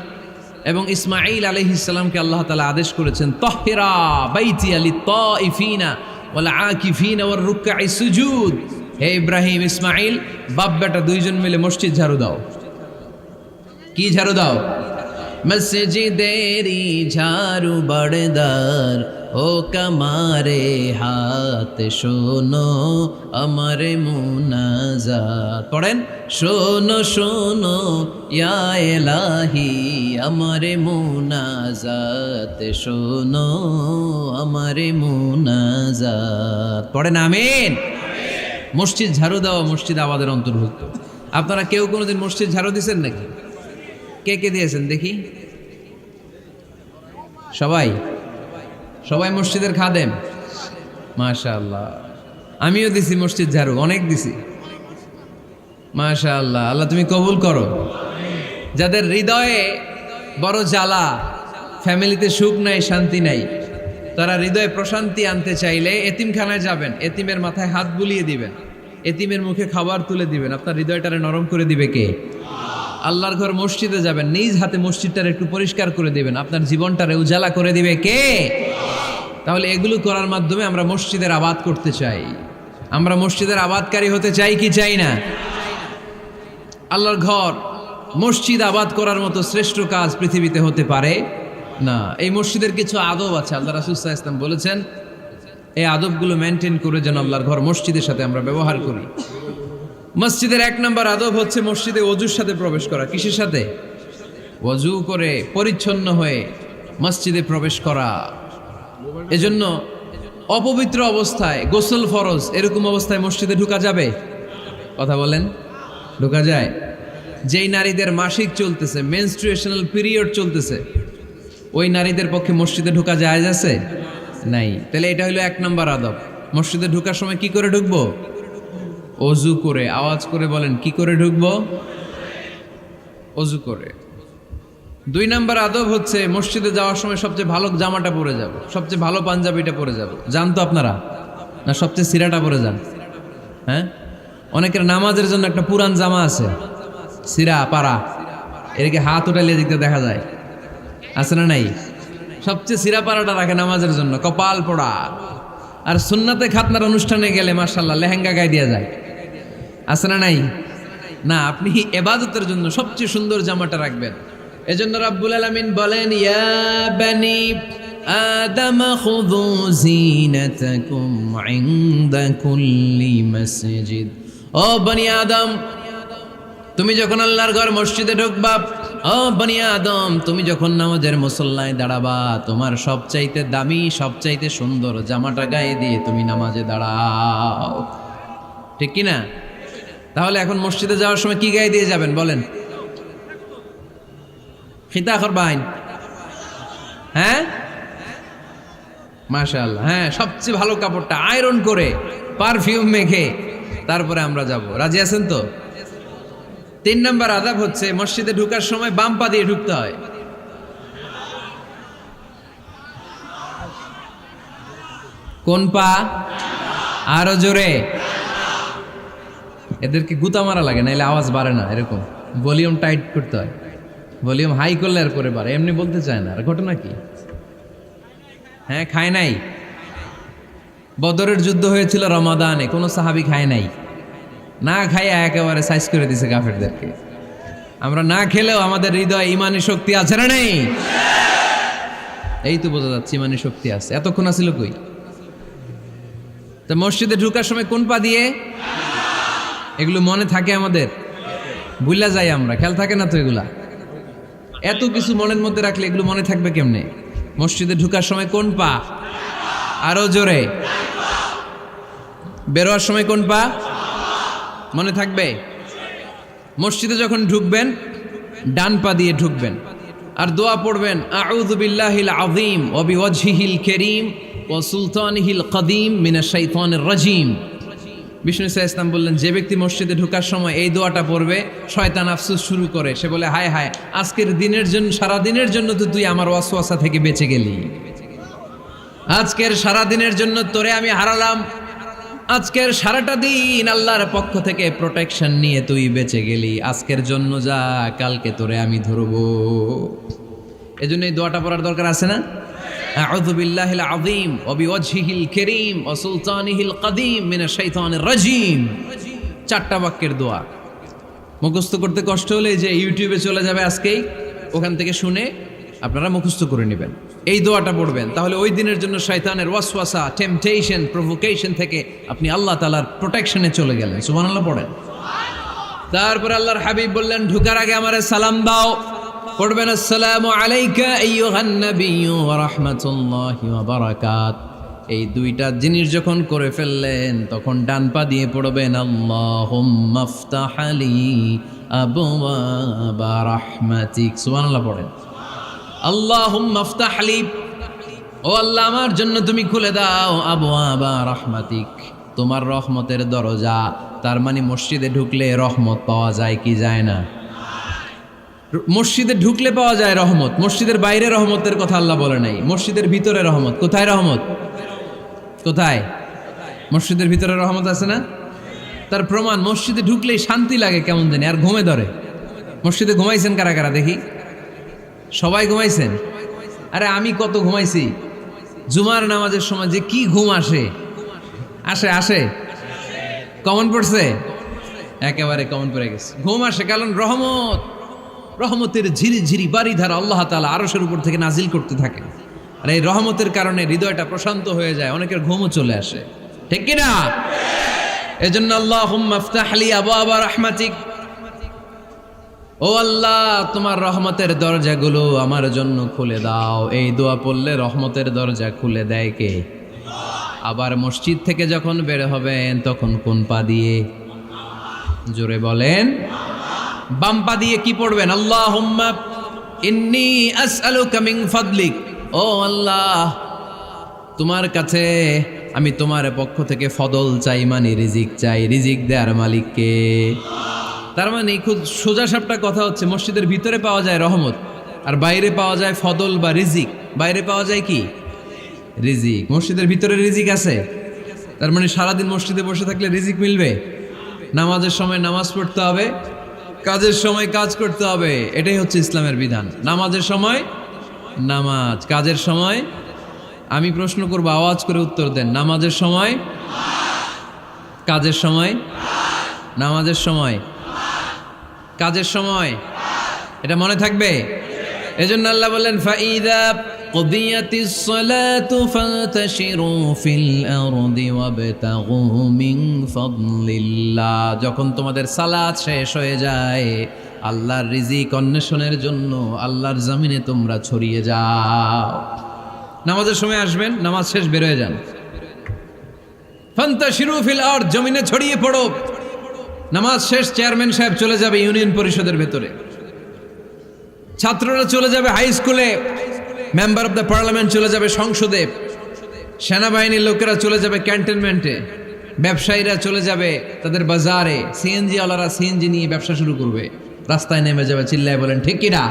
এবং ইসমাঈল আলাইহিস সালামকে আল্লাহ তাআলা আদেশ করেছেন তাহহিরা বাইতিয়া লিত্তাইফিনা ওয়াল আকিফিনা ওয়ার রুকআই সুজুদ। হে ইব্রাহিম, ইসমাঈল, বাপ বেটা দুইজন মিলে মসজিদ ঝাড়ু দাও। কি ঝাড়ু দাও? মসজিদেরি ঝাড়ু বড়দার ও কামারে হাত শোনো আমার মুনাজাত। পড়েন, শোনো শোনো ইয়া ইলাহি আমার মুনাজাত, শোনো আমার মুনাজাত। পড়েন আমিন। মসজিদ ঝাড়ু দেওয়া মসজিদ আবাদের অন্তর্ভুক্ত। আপনারা কেউ কোনোদিন মসজিদ ঝাড়ু দিয়েছেন নাকি? কে কে দিয়েছেন দেখি? সবাই? সবাই মসজিদের খাদেম? মাশাআল্লাহ। আমিও দিছি মসজিদ ঝাড়ু, অনেক দিছি। মাশাআল্লাহ, আল্লাহ তুমি কবুল করো। যাদের হৃদয়ে বড় জ্বালা, ফ্যামিলিতে সুখ নাই, শান্তি নাই, তারা হৃদয়ে প্রশান্তি আনতে চাইলে এতিমখানায় যাবেন, এতিমের মাথায় হাত বুলিয়ে দিবেন, এতিমের মুখে খাবার তুলে দিবেন। আপনার হৃদয়টারে নরম করে দিবে কে? আল্লাহর ঘর মসজিদে যাবেন, নিজ হাতে মসজিদটারে একটু পরিষ্কার করে দিবেন, আপনার জীবনটারে উজালা করে দিবে কে? তাহলে এগুলো করার মাধ্যমে আমরা মসজিদের আবাদ করতে চাই। আমরা মসজিদের আবাদকারী হতে চাই কি চাই না? আল্লাহর ঘর মসজিদ আবাদ করার মতো শ্রেষ্ঠ কাজ পৃথিবীতে হতে পারে না। এই মসজিদের কিছু আদব আছে, আল্লাহ রাসূল সাল্লাল্লাহু আলাইহি ওয়াসাল্লাম বলেছেন এই আদবগুলো মেনটেন করে যেন আল্লাহর ঘর মসজিদের সাথে আমরা ব্যবহার করি। মসজিদের 1 নম্বর আদব হচ্ছে মসজিদে ওযুর সাথে প্রবেশ করা। কিসের সাথে? ওযু করে পরিচ্ছন্ন হয়ে মসজিদে প্রবেশ করা। এজন্য অপবিত্র অবস্থায় গোসল ফরজ, এরকম অবস্থায় মসজিদে ঢোকা যাবে? কথা বলেন, ঢোকা যায়? যেই নারীদের মাসিক চলতেছে, মেনস্ট্রুয়েশনাল পিরিয়ড চলতেছে, ওই নারীদের পক্ষে মসজিদে ঢোকা জায়েজ আছে? নাই। তাহলে এটা হলো 1 নম্বর আদব। মসজিদে ঢোকার সময় কি করে ঢুকবো? ওযু করে। আওয়াজ করে বলেন, কি করে ঢুকবো? ওযু করে। 2 নম্বর আদব হচ্ছে মসজিদে যাওয়ার সময় সবচেয়ে ভালো জামাটা পরে যাব, সবচেয়ে ভালো পাঞ্জাবিটা পরে যাব। জান তো আপনারা? না সবচেয়ে সিরাটা পরে যান? হ্যাঁ, অনেকের নামাজের জন্য একটা পুরান জামা আছে, সিরা পাড়া, এদিকে হাত উঠাইলে দিকতে দেখা যায়, আছে না নাই? সবচেয়ে সিরা পাড়াটা রাখে নামাজের জন্য, কপাল পোড়া। আর সুন্নাতে খাতনার অনুষ্ঠানে গেলে মাশাআল্লাহ লেহেঙ্গা গায়ে দেওয়া যায়, আছে না নাই? না, আপনি ইবাদতের জন্য সবচেয়ে সুন্দর জামাটা রাখবেন। এজন্য রাব্বুল আলামিন বলেন, ইয়া বানি আদম খুযু জিনাতাকুম ইনদা কুল্লি মসজিদ। ও বনি আদম, তুমি যখন আল্লাহর ঘর মসজিদে ঢুকবা, ও বনি আদম, তুমি যখন নামাজের মুসল্লায় দাঁড়াবা, তোমার সবচাইতে দামি, সবচাইতে সুন্দর জামাটা গায়ে দিয়ে তুমি নামাজে দাঁড়াও। ঠিক কি না? তাহলে এখন মসজিদে যাওয়ার সময় কি গায়ে দিয়ে যাবেন বলেন? খিতা করবাইন? হ্যাঁ, মাশাআল্লাহ। হ্যাঁ, সবচেয়ে ভালো কাপড়টা আয়রন করে পারফিউম মেখে তারপরে আমরা যাব। রাজি আছেন তো? 3 নম্বর আদব হচ্ছে মসজিদে ঢোকার সময় বাম পা দিয়ে ঢুকতে হয়। কোন পা? আরো জোরে। এদেরকে গুতা মারা লাগে, নাইলে আওয়াজ বাড়ে না। এরকম ভলিউম টাইট করতে হয়, ভলিউম হাই করলে আর পরে বাড়ে। এমনি বলতে চায় না। আর ঘটনা কি? হ্যাঁ, খায় নাই। বদরের যুদ্ধ হয়েছিল রমাদানে, কোনো সাহাবী খায় নাই, না খাইয়া একেবারে সাইজ করে দিছে কাফেরদেরকে। আমরা না খেলেও আমাদের হৃদয়ে ইমানি শক্তি আছে না নেই? এই তো বোঝা যাচ্ছে ইমানি শক্তি আছে। এতক্ষণ আছিল কই? তো মসজিদে ঢোকার সময় কোন পা দিয়ে? এগুলো মনে থাকে আমাদের? ভুলা যাই আমরা, খেয়াল থাকে না তো এগুলা। এত কিছু মনের মধ্যে রাখলে এগুলো মনে থাকবে কেমনে? মসজিদে ঢোকার সময় কোন পা? আরো জোরে। বেরোয়ার সময় কোন পা? মনে থাকবে? মসজিদে যখন ঢুকবেন ডান পা দিয়ে ঢুকবেন, আর দোয়া পড়বেন, আউযু বিল্লাহিল আযীম ওয়া বিওয়াজহিল কারীম ওয়া সুলতানিহিল কদীম মিনাশ শাইতানির রাজীম। বিষ্ণু সাল্লাল্লাহু আলাইহি ওয়াসাল্লাম বললেন, যে ব্যক্তি মসজিদে ঢোকার সময় এই দোয়াটা পড়বে, শয়তান আফসোস শুরু করে। সে বলে, হায় হায়, আজকের দিনের জন্য, সারা দিনের জন্য তো তুই আমার ওয়াসওয়াসা থেকে বেঁচে গেলি। আজকের সারা দিনের জন্য তোরে আমি হারালাম, আজকের সারাটা দিন আল্লাহর পক্ষ থেকে প্রোটেকশন নিয়ে তুই বেঁচে গেলি। আজকের জন্য যা, কালকে তোরে আমি ধরবো। এজন্য এই দোয়াটা পড়ার দরকার আছে না? আউযু বিল্লাহিল আযীম ওয়া বিওয়াজহিল কারীম ওয়া সুলতানিহিল কাদীম মিনাশ শাইতানির রাজীম। 4টা বাক্যের দোয়া। মুখস্থ করতে কষ্ট হলে যে ইউটিউবে চলে যাবে আজকেই, ওখান থেকে শুনে আপনারা মুখস্থ করে নেবেন, এই দোয়াটা পড়বেন। তাহলে ওই দিনের জন্য শয়তানের ওয়াসওয়াসা, টেম্পটেশন, প্রভোকেশন থেকে আপনি আল্লাহ তাআলার প্রোটেকশনে চলে গেলেন। সুবহানাল্লাহ পড়েন। তারপর আল্লাহর হাবিব বললেন, ঢুকার আগে আমারে সালাম দাও। পড়বেন, আসসালামু আলাইকা আইয়ুহান নাবিয়্যু ওয়া রাহমাতুল্লাহি ওয়া বারাকাত। এই 2টা জিনিস যখন করে ফেললেন, তখন ডান পা দিয়ে পড়বেন, আল্লাহুম্মা আফতাহ লি আবওয়াবা রাহমাতিক। সুবহানাল্লাহ পড়েন। আল্লাহুম্মা আফতাহ লি, ও আল্লাহ আমার জন্য তুমি খুলে দাও আবওয়াবা রাহমাতিক, তোমার রহমতের দরজা। তার মানে মসজিদে ঢুকলে রহমত পাওয়া যায় কি যায় না? মসজিদে ঢুকলে পাওয়া যায় রহমত। মসজিদের বাইরে রহমতের কথা আল্লাহ বলে নাই, মসজিদের ভিতরে রহমত। কোথায় রহমত? কোথায়? মসজিদের ভিতরে রহমত আছে না? তার প্রমাণ, মসজিদে ঢুকলেই শান্তি লাগে কেমন জানি, আর ঘুমে ধরে। মসজিদে ঘুমাইছেন কারা কারা দেখি? সবাই ঘুমাইছেন? আরে আমি কত ঘুমাইছি। জুমার নামাজের সময় যে কি ঘুম আসে, আসে আসে কমন পড়ছে, একেবারে কমন পড়ে গেছে। ঘুম আসে কারণ রহমতের ঝিরি ঝিরি বাড়িধারা আল্লাহ তাআলা আরশের উপর থেকে নাজিল করতে থাকে, আর এই রহমতের কারণে হৃদয়টা প্রশান্ত হয়ে যায়, অনেকের ঘুমও চলে আসে, ঠিক কি না? এজন্য আল্লাহুম্মা আফতাহ লি আবওয়াবা রাহমাতিক, ও আল্লাহ তোমার রহমতের দরজাগুলো আমার জন্য খুলে দাও। এই দোয়া পড়লে রহমতের দরজা খুলে দেয় কে? আবার মসজিদ থেকে যখন বের হবেন তখন কোন পা দিয়ে? জোরে বলেন। বাম পা দিয়ে কি পড়বেন? আল্লাহুম্মা ইন্নী আসআলুকা মিন ফাদলিক, ও আল্লাহ তোমার কাছে আমি তোমার পক্ষ থেকে ফদল চাই, মানে রিজিক চাই। রিজিক দেওয়ার মালিক কে? তার মানে খুব সোজা সাপটা কথা হচ্ছে, মসজিদের ভিতরে পাওয়া যায় রহমত, আর বাইরে পাওয়া যায় ফদল বা রিজিক। বাইরে পাওয়া যায় কি? রিজিক। মসজিদের ভিতরে রিজিক আছে। তার মানে সারাদিন মসজিদে বসে থাকলে রিজিক মিলবে? নামাজের সময় নামাজ পড়তে হবে, কাজের সময় কাজ করতে হবে, এটাই হচ্ছে ইসলামের বিধান। নামাজের সময় নামাজ, কাজের সময়। আমি প্রশ্ন করবো, আওয়াজ করে উত্তর দেন। নামাজের সময়, কাজের সময়, নামাজের সময়, কাজের সময়, এটা মনে থাকবে। এজন্য আল্লাহ বললেন, ফাইদা কুদিয়াতিস সালাতু ফান্তাশিরু ফিল আরদি ওয়াবতাগু মিন ফাদলিল্লাহ। যখন তোমাদের সালাত শেষ হয়ে যায়, আল্লাহর রিজিক অন্বেষণের জন্য আল্লাহর জমিনে তোমরা ছড়িয়ে যাও। নামাজের সময় আসবেন, নামাজ শেষ বের হয়ে যান। ফান্তাশিরু ফিল আরদ, জমিনে ছড়িয়ে পড়ো। নামাজ শেষ, চেয়ারম্যান সাহেব চলে যাবে ইউনিয়ন পরিষদের ভেতরে, ছাত্ররা চলে যাবে হাই স্কুলে, মেম্বার অফ দ্য পার্লামেন্ট চলে যাবে সংসদে, সেনাবাহিনীর লোকেরা চলে যাবে ক্যান্টনমেন্টে, ব্যবসায়ীরা চলে যাবে তাদের বাজারে, সিএনজি ওয়ালারা সিএনজি নিয়ে ব্যবসা শুরু করবে, রাস্তায় নেমে যাবে, চিল্লায় বলেন ঠিক কিনা?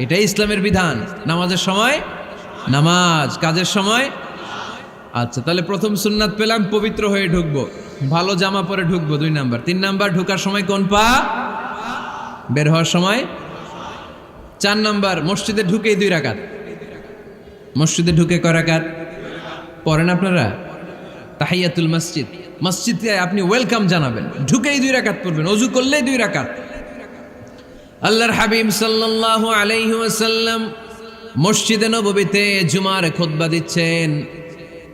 এটাই ইসলামের বিধান। নামাজের সময় নামাজ, কাজের সময়। আচ্ছা, তাহলে প্রথম সুন্নাত পেলাম, পবিত্র হয়ে ঢুকবো, ভালো জামা পরে ঢুকবো 2 নাম্বার। 3 নাম্বার, ঢুকার সময় কোন পা? বের হওয়ার সময়। 4 নাম্বার, মসজিদে ঢুকেই 2 রাকাত। মসজিদে ঢুকে কয় রাকাত পড়েন আপনারা? তাহিয়াতুল মসজিদ, মসজিদে আপনি ওয়েলকাম জানাবেন, ঢুকেই 2 রাকাত পড়বেন, ওযু করলেই 2 রাকাত। আল্লাহর হাবিব সাল্লাল্লাহু আলাইহি ওয়াসাল্লাম মসজিদে নববীতে জুমার খুতবা দিচ্ছেন।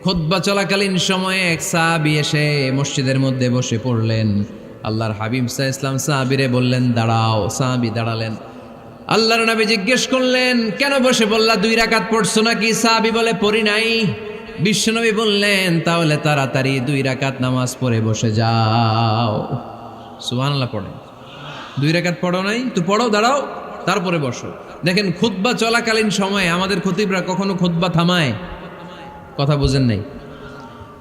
খুতবা চলাকালীন সময়ে এক সাহাবী এসে মসজিদের মধ্যে বসে পড়লেন। আল্লাহর হাবিব সাল্লাল্লাহু আলাইহি ওয়াসাল্লাম সাহাবীরে বললেন দাঁড়াও। সাহাবী দাঁড়ালেন। আল্লাহর নবী জিজ্ঞেস করলেন, কেন বসে বললা? 2 রাকাত পড়ছো নাকি? সাহাবী বলে, পড়ি নাই। বিশ্বনবী বললেন, তাহলে তাড়াতাড়ি 2 রাকাত নামাজ পড়ে বসে যাও। সুবহানাল্লাহ পড়ে। 2 রাকাত পড়ো নাই তো পড়ো, দাঁড়াও, তারপরে বসো। দেখেন, খুতবা চলাকালীন সময়ে আমাদের খতিবরা কখনো খুতবা থামায়? কথা বুঝেন নাই?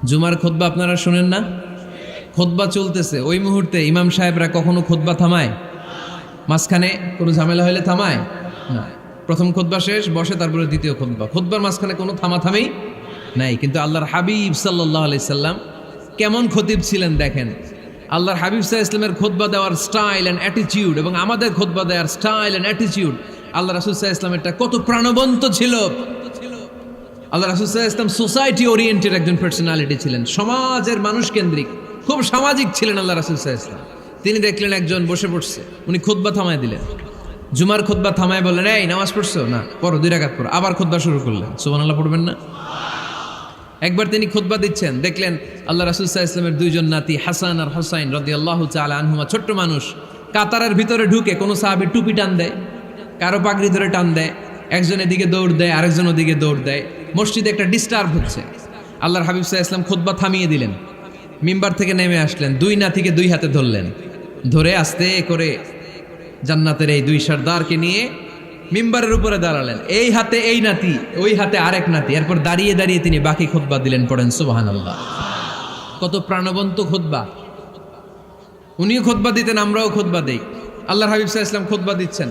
জুমার খুতবা আপনারা শুনেন না? খুতবা চলতেছে, ওই মুহূর্তে ইমাম সাহেবরা কখনো খুতবা থামায়? মাঝখানে কোনো ঝামেলা হলে থামায় না। প্রথম খুতবা শেষ, বসে, তারপরে দ্বিতীয় খুতবা। খুতবার মাঝখানে কোনো থামাথামি নাই। কিন্তু আল্লাহর হাবিব সাল্লাল্লাহু আলাইহি সাল্লাম কেমন খতিব ছিলেন দেখেন। আল্লাহর হাবিব সাল্লাল্লাহু আলাইহি সাল্লামের খুতবা দেওয়ার স্টাইল অ্যান্ড অ্যাটিটিউড এবং আমাদের খুতবা দেওয়ার স্টাইল অ্যান্ড অ্যাটিটিউড আল্লাহ রাসূল সাল্লাল্লাহু আলাইহি ওয়াসাল্লামেরটা কত প্রাণবন্ত ছিল। আল্লাহ রাসূল সাল্লাল্লাহু আলাইহি ওয়াসাল্লাম সোসাইটি ওরিয়েন্টেড একজন পার্সোনালিটি ছিলেন, সমাজের মানুষ কেন্দ্রিক, খুব সামাজিক ছিলেন আল্লাহ রাসূল সাল্লাল্লাহু আলাইহি ওয়াসাল্লাম। তিনি দেখলেন একজন বসে পড়ছে, উনি খুতবা থামায় দিলেন, জুমার খুতবা থামায় বললেন, এই নামাজ পড়ছো না, পড়ো 2 রাকাত পড়ো। আবার খুতবা শুরু করলেন, সুবহানাল্লাহ পড়বেন না? একবার তিনি খুতবা দিচ্ছেন, দেখলেন আল্লাহ রাসূল সাল্লাল্লাহু আলাইহি ওয়াসাল্লামের 2 জন নাতি হাসান আর হুসাইন রাদিয়াল্লাহু তাআলা আনহুমা, ছোট্ট মানুষ, কাতারের ভিতরে ঢুকে কোন সাহাবী টুপি টান দেয়, কারো পাগড়ি ধরে টান দেয়, একজন এদিকে দৌড় দেয়, আরেকজন ওদিকে দৌড় দেয়, মসজিদে একটা ডিস্টার্ব হচ্ছে। আল্লাহর হাবিব সাল্লাল্লাহু আলাইহি ওয়াসাল্লাম খুতবা থামিয়ে দিলেন, মিম্বার থেকে নেমে আসলেন, 2 নাতিকে 2 হাতে ধরলেন, ধরে আস্তে করে জান্নাতের এই 2 সর্দারকে নিয়ে মিম্বারের উপরে দাঁড়ালেন, এই হাতে এই নাতি, ওই হাতে আরেক নাতি। এরপর দাঁড়িয়ে দাঁড়িয়ে তিনি বাকি খুতবা দিলেন, পড়েন সুবহানাল্লাহ। কত প্রাণবন্ত খুতবা! উনিও খুতবা দিতেন, আমরাও খুতবা দেই। আল্লাহর হাবিব সাল্লাল্লাহু আলাইহি ওয়াসাল্লাম খুতবা দিচ্ছেন,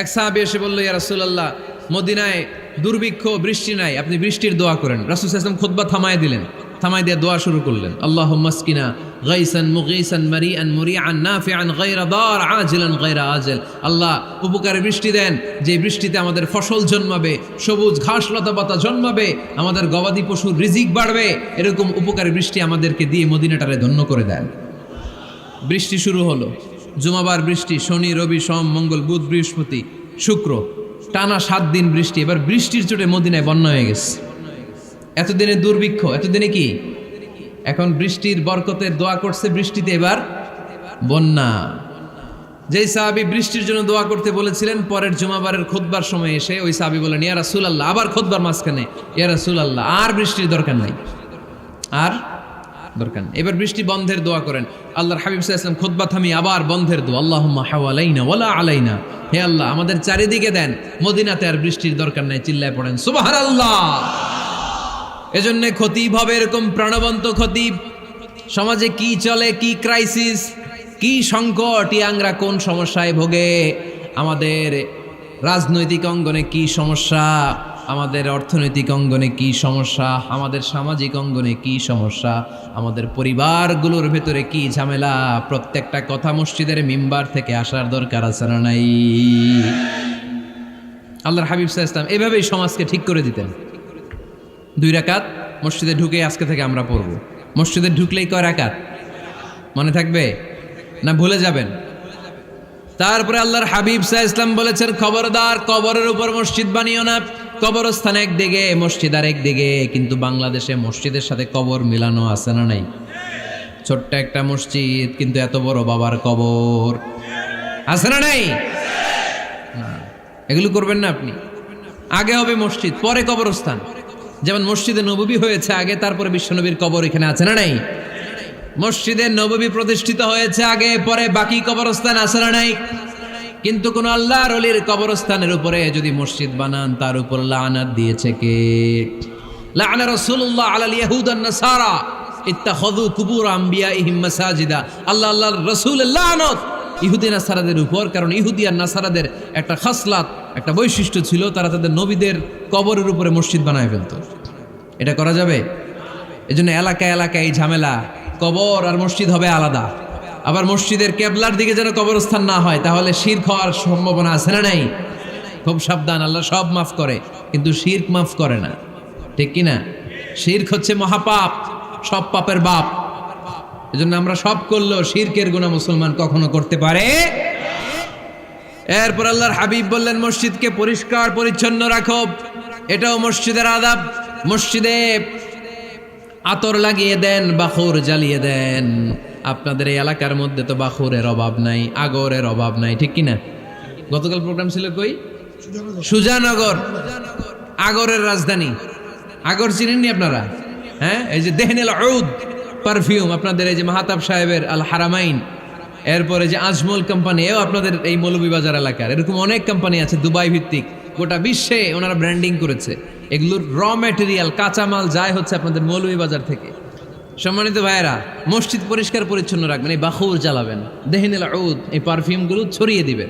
এক সাহাবী এসে বলল, ইয়া রাসূলুল্লাহ, মদিনায় দুর্ভিক্ষ, বৃষ্টি নাই, আপনি বৃষ্টির দোয়া করেন। রাসূল সাল্লাল্লাহু আলাইহি ওয়াসাল্লাম খুতবা থামায় দিলেন, থামায় দিয়ে দোয়া শুরু করলেন, আল্লাহুম্মা আসকিনা গাইসান মুগীসান মারিআন মুরিআন নাফিআন গায়রা দার আজিলান গায়রা আজল। আল্লাহ উপকারে বৃষ্টি দেন, যে বৃষ্টিতে আমাদের ফসল জন্মাবে, সবুজ ঘাস লতা পাতা জন্মাবে, আমাদের গবাদি পশুর রিজিক বাড়বে, এরকম উপকারী বৃষ্টি আমাদেরকে দিয়ে মদিনাটারে ধন্য করে দেন। বৃষ্টি শুরু হলো, জুমাবার বৃষ্টি, শনি রবি সোম মঙ্গল বুধ বৃহস্পতি শুক্র, টানা 7 দিন বৃষ্টি। এবার বৃষ্টির চোটে মদিনায় বন্যা হয়ে গেছে। এতদিনে দুর্ভিক্ষ, এতদিনে কি, এখন বৃষ্টির বরকতের দোয়া করছে, বৃষ্টিতে এবার বন্যা। যেই সাহাবী বৃষ্টির জন্য দোয়া করতে বলেছিলেন, পরের জুমাবারের খুতবার সময় এসে ওই সাহাবী বলেন, ইয়া রাসূলুল্লাহ, আবার খুতবার মাঝখানে, ইয়া রাসূলুল্লাহ, আর বৃষ্টির দরকার নাই, আর দরকার নেই, এবার বৃষ্টি বন্ধের দোয়া করেন। আল্লাহর হাবিব সাল্লাল্লাহু আলাইহি ওয়াসাল্লাম খুতবা থামিয়ে আবার বন্ধের দোয়া, আল্লাহুম্মা হাওয়ালাইনা ওয়ালা আলাইনা, হে আল্লাহ আমাদের চারিদিকে দেন, মদিনাতে আর বৃষ্টির দরকার নাই। চিল্লায় পড়েন সুবহানাল্লাহ। এজন্য খতিব হবে এরকম প্রাণবন্ত খতিব। সমাজে কি চলে, কি ক্রাইসিস, কি সংকট, ইয়াংরা কোন সমস্যায় ভোগে, আমাদের রাজনৈতিক অঙ্গনে কি সমস্যা, আমাদের অর্থনৈতিক অঙ্গনে কি সমস্যা, আমাদের সামাজিক অঙ্গনে কি সমস্যা, আমাদের পরিবারগুলোর ভেতরে কি ঝামেলা, প্রত্যেকটা কথা মসজিদের মিম্বার থেকে আসার দরকার আছে না নাই? আল্লাহর হাবিব সাল্লাল্লাহু আলাইহি ওয়াসাল্লাম এভাবেই সমাজকে ঠিক করে দিতেন। 2 রাকাত মসজিদে ঢুকে আজকে থেকে আমরা পড়ব। মসজিদে ঢুকলেই কয় রাকাত মনে থাকবে না ভুলে যাবেন? তারপরে আল্লাহর হাবিব সাল্লাল্লাহু আলাইহি ওয়াসাল্লাম বলেছেন, খবরদার কবরের উপর মসজিদ বানিও না। কবরস্থান একদিকে, মসজিদ আর একদিকে, কিন্তু বাংলাদেশে মসজিদের সাথে কবর মিলানো আছে না নাই? ছোট্ট একটা মসজিদ, কিন্তু এত বড় বাবার কবর আছে না নাই? এগুলো করবেন না আপনি। আগে হবে মসজিদ, পরে কবরস্থান। যেমন মসজিদে নববী হয়েছে আগে, তারপরে বিশ্বনবীর কবর এখানে আছে না নাই? মসজিদে নববী প্রতিষ্ঠিত হয়েছে আগে, পরে বাকি কবরস্থান আছে না নাই? কিন্তু কোন আল্লাহর ওলির কবরস্থানের উপরে যদি মসজিদ বানান, তার উপর লানাত দিয়েছে কে? লাআনা রাসূলুল্লাহ আলাল ইয়াহুদ ওয়ান নাসারা ইত্তাখাযু কুবুর আমবিয়াইহিম মাসাজিদা। আল্লাহর রাসূলের লানত ইহুদি নাসারাদের উপর, কারণ ইহুদি আর নাসারাদের একটা খাসলাত, একটা বৈশিষ্ট্য ছিল, তারা তাদের নবীদের কবরের উপরে মসজিদ বানায় ফেলতো। এটা করা যাবে? এজন্য এলাকায় এলাকায় এই ঝামেলা, কবর আর মসজিদ হবে আলাদা। আবার মসজিদের কেবলার দিকে যেন কবরস্থান না হয়, তাহলে শিরক হওয়ার সম্ভাবনা আছে না নাই? খুব সাবধান, আল্লাহ সব মাফ করে কিন্তু শিরক মাফ করে না, ঠিক কি না? শিরক হচ্ছে মহাপাপ, সব পাপের বাপ। এজন্য আমরা সব করলেও শিরকের গুনাহ মুসলমান কখনো করতে পারে। এরপর আল্লাহর হাবিব বললেন, মসজিদকে পরিষ্কার পরিচ্ছন্ন রাখো, এটাও মসজিদের আদাব। মসজিদে আতর লাগিয়ে দেন, বাখুর জ্বালিয়ে দেন। আপনাদের এই এলাকার মধ্যে তো বাখুরের অভাব নাই, আগরের অভাব নাই, ঠিক কিনা? গতকাল প্রোগ্রাম ছিল কই? সুজানগর, আগরের রাজধানী। আগর চিনেননি আপনারা? হ্যাঁ, এই যে দেহনেল উদ পারফিউম, আপনাদের এই যে মাহাতাব সাহেবের আল হারামাইন, এরপরে যে আজমল কোম্পানি, এও আপনাদের এই মৌলভীবাজার এলাকার। এরকম অনেক কোম্পানি আছে দুবাই ভিত্তিক, গোটা বিশ্বে ওনারা ব্র্যান্ডিং করেছে। এগুলোর র ম্যাটেরিয়াল, কাঁচামাল যায় হচ্ছে আপনাদের মৌলভীবাজার থেকে। সম্মানিত ভাইয়েরা, মসজিদ পরিষ্কার পরিচ্ছন্ন রাখবেন, এই বাখুর জ্বালাবেন, দেহনেল উদ, এই পারফিউমগুলো ছড়িয়ে দিবেন।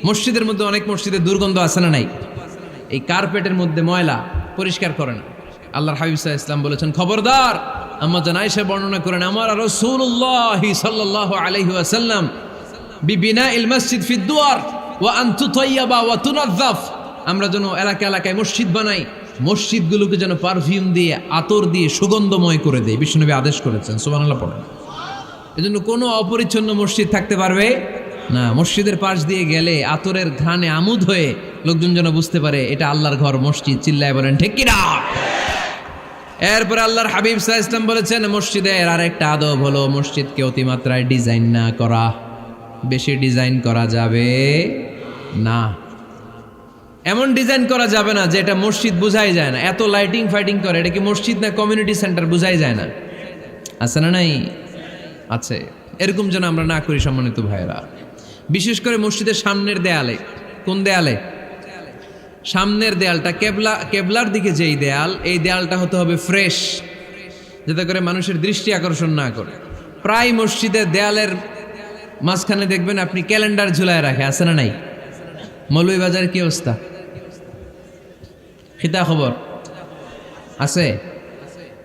মসজিদের মধ্যে অনেক মসজিদে দুর্গন্ধ আছে না নাই? এই কার্পেটের মধ্যে ময়লা, পরিষ্কার করেন। আল্লাহর হাবিব সাল্লাল্লাহু আলাইহি ওয়াসাল্লাম বলেছেন, খবরদার। আম্মা জান আয়েশা বর্ণনা করেন, আমার রাসূলুল্লাহ সাল্লাল্লাহু আলাইহি ওয়াসাল্লাম বিবিনাইল মসজিদ ফি দুয়ার, ওয়া আন তুতাইয়াবা ওয়া তুনাজ্জাফ, আমরা যেন এলাকা এলাকায় মসজিদ বানাই, মসজিদগুলোকে যেন পারফিউম দিয়ে আতর দিয়ে সুগন্ধময় করে দেয়। বিশ্বনবী আদেশ করেছেন, সুবহানাল্লাহ পড়েন। এজন্য কোনো অপরিচ্ছন্ন মসজিদ থাকতে পারবে না। মসজিদের পাশ দিয়ে গেলে আতরের ঘ্রাণে আমোদ হয়ে লোকজন যেন বুঝতে পারে এটা আল্লাহর ঘর, মসজিদ। চিল্লায় বলেন ঠিক কিনা? এরপরে আল্লাহর হাবিব সাল্লাল্লাহু আলাইহি ওয়াসাল্লাম বলেছেন, মসজিদের আরেকটা আদব হলো মসজিদকে অতিমাত্রায় ডিজাইন না করা। বেশি ডিজাইন করা যাবে না। এমন ডিজাইন করা যাবে না যে এটা মসজিদ বোঝাই যায় না। এত লাইটিং ফাইটিং করে, এটা কি মসজিদ না কমিউনিটি সেন্টার বোঝাই যায় না। আছে না নাই? আছে। এরকম যেন আমরা না করি সম্মানিত ভাইয়েরা। বিশেষ করে মসজিদের সামনের দেয়ালে। কোন দেয়ালে? সামনের দেয়ালটা কেবলার দিকে যেই দেয়াল, এই দেয়ালটা হতে হবে ফ্রেশ, যাতে করে মানুষের দৃষ্টি আকর্ষণ না করে। প্রায় মসজিদের দেয়ালের মাঝখানে দেখবেন আপনি ক্যালেন্ডার ঝুলায় রাখে, আছে না নাই? মৌলভীবাজারের কি অবস্থা? খিতা খবর আছে?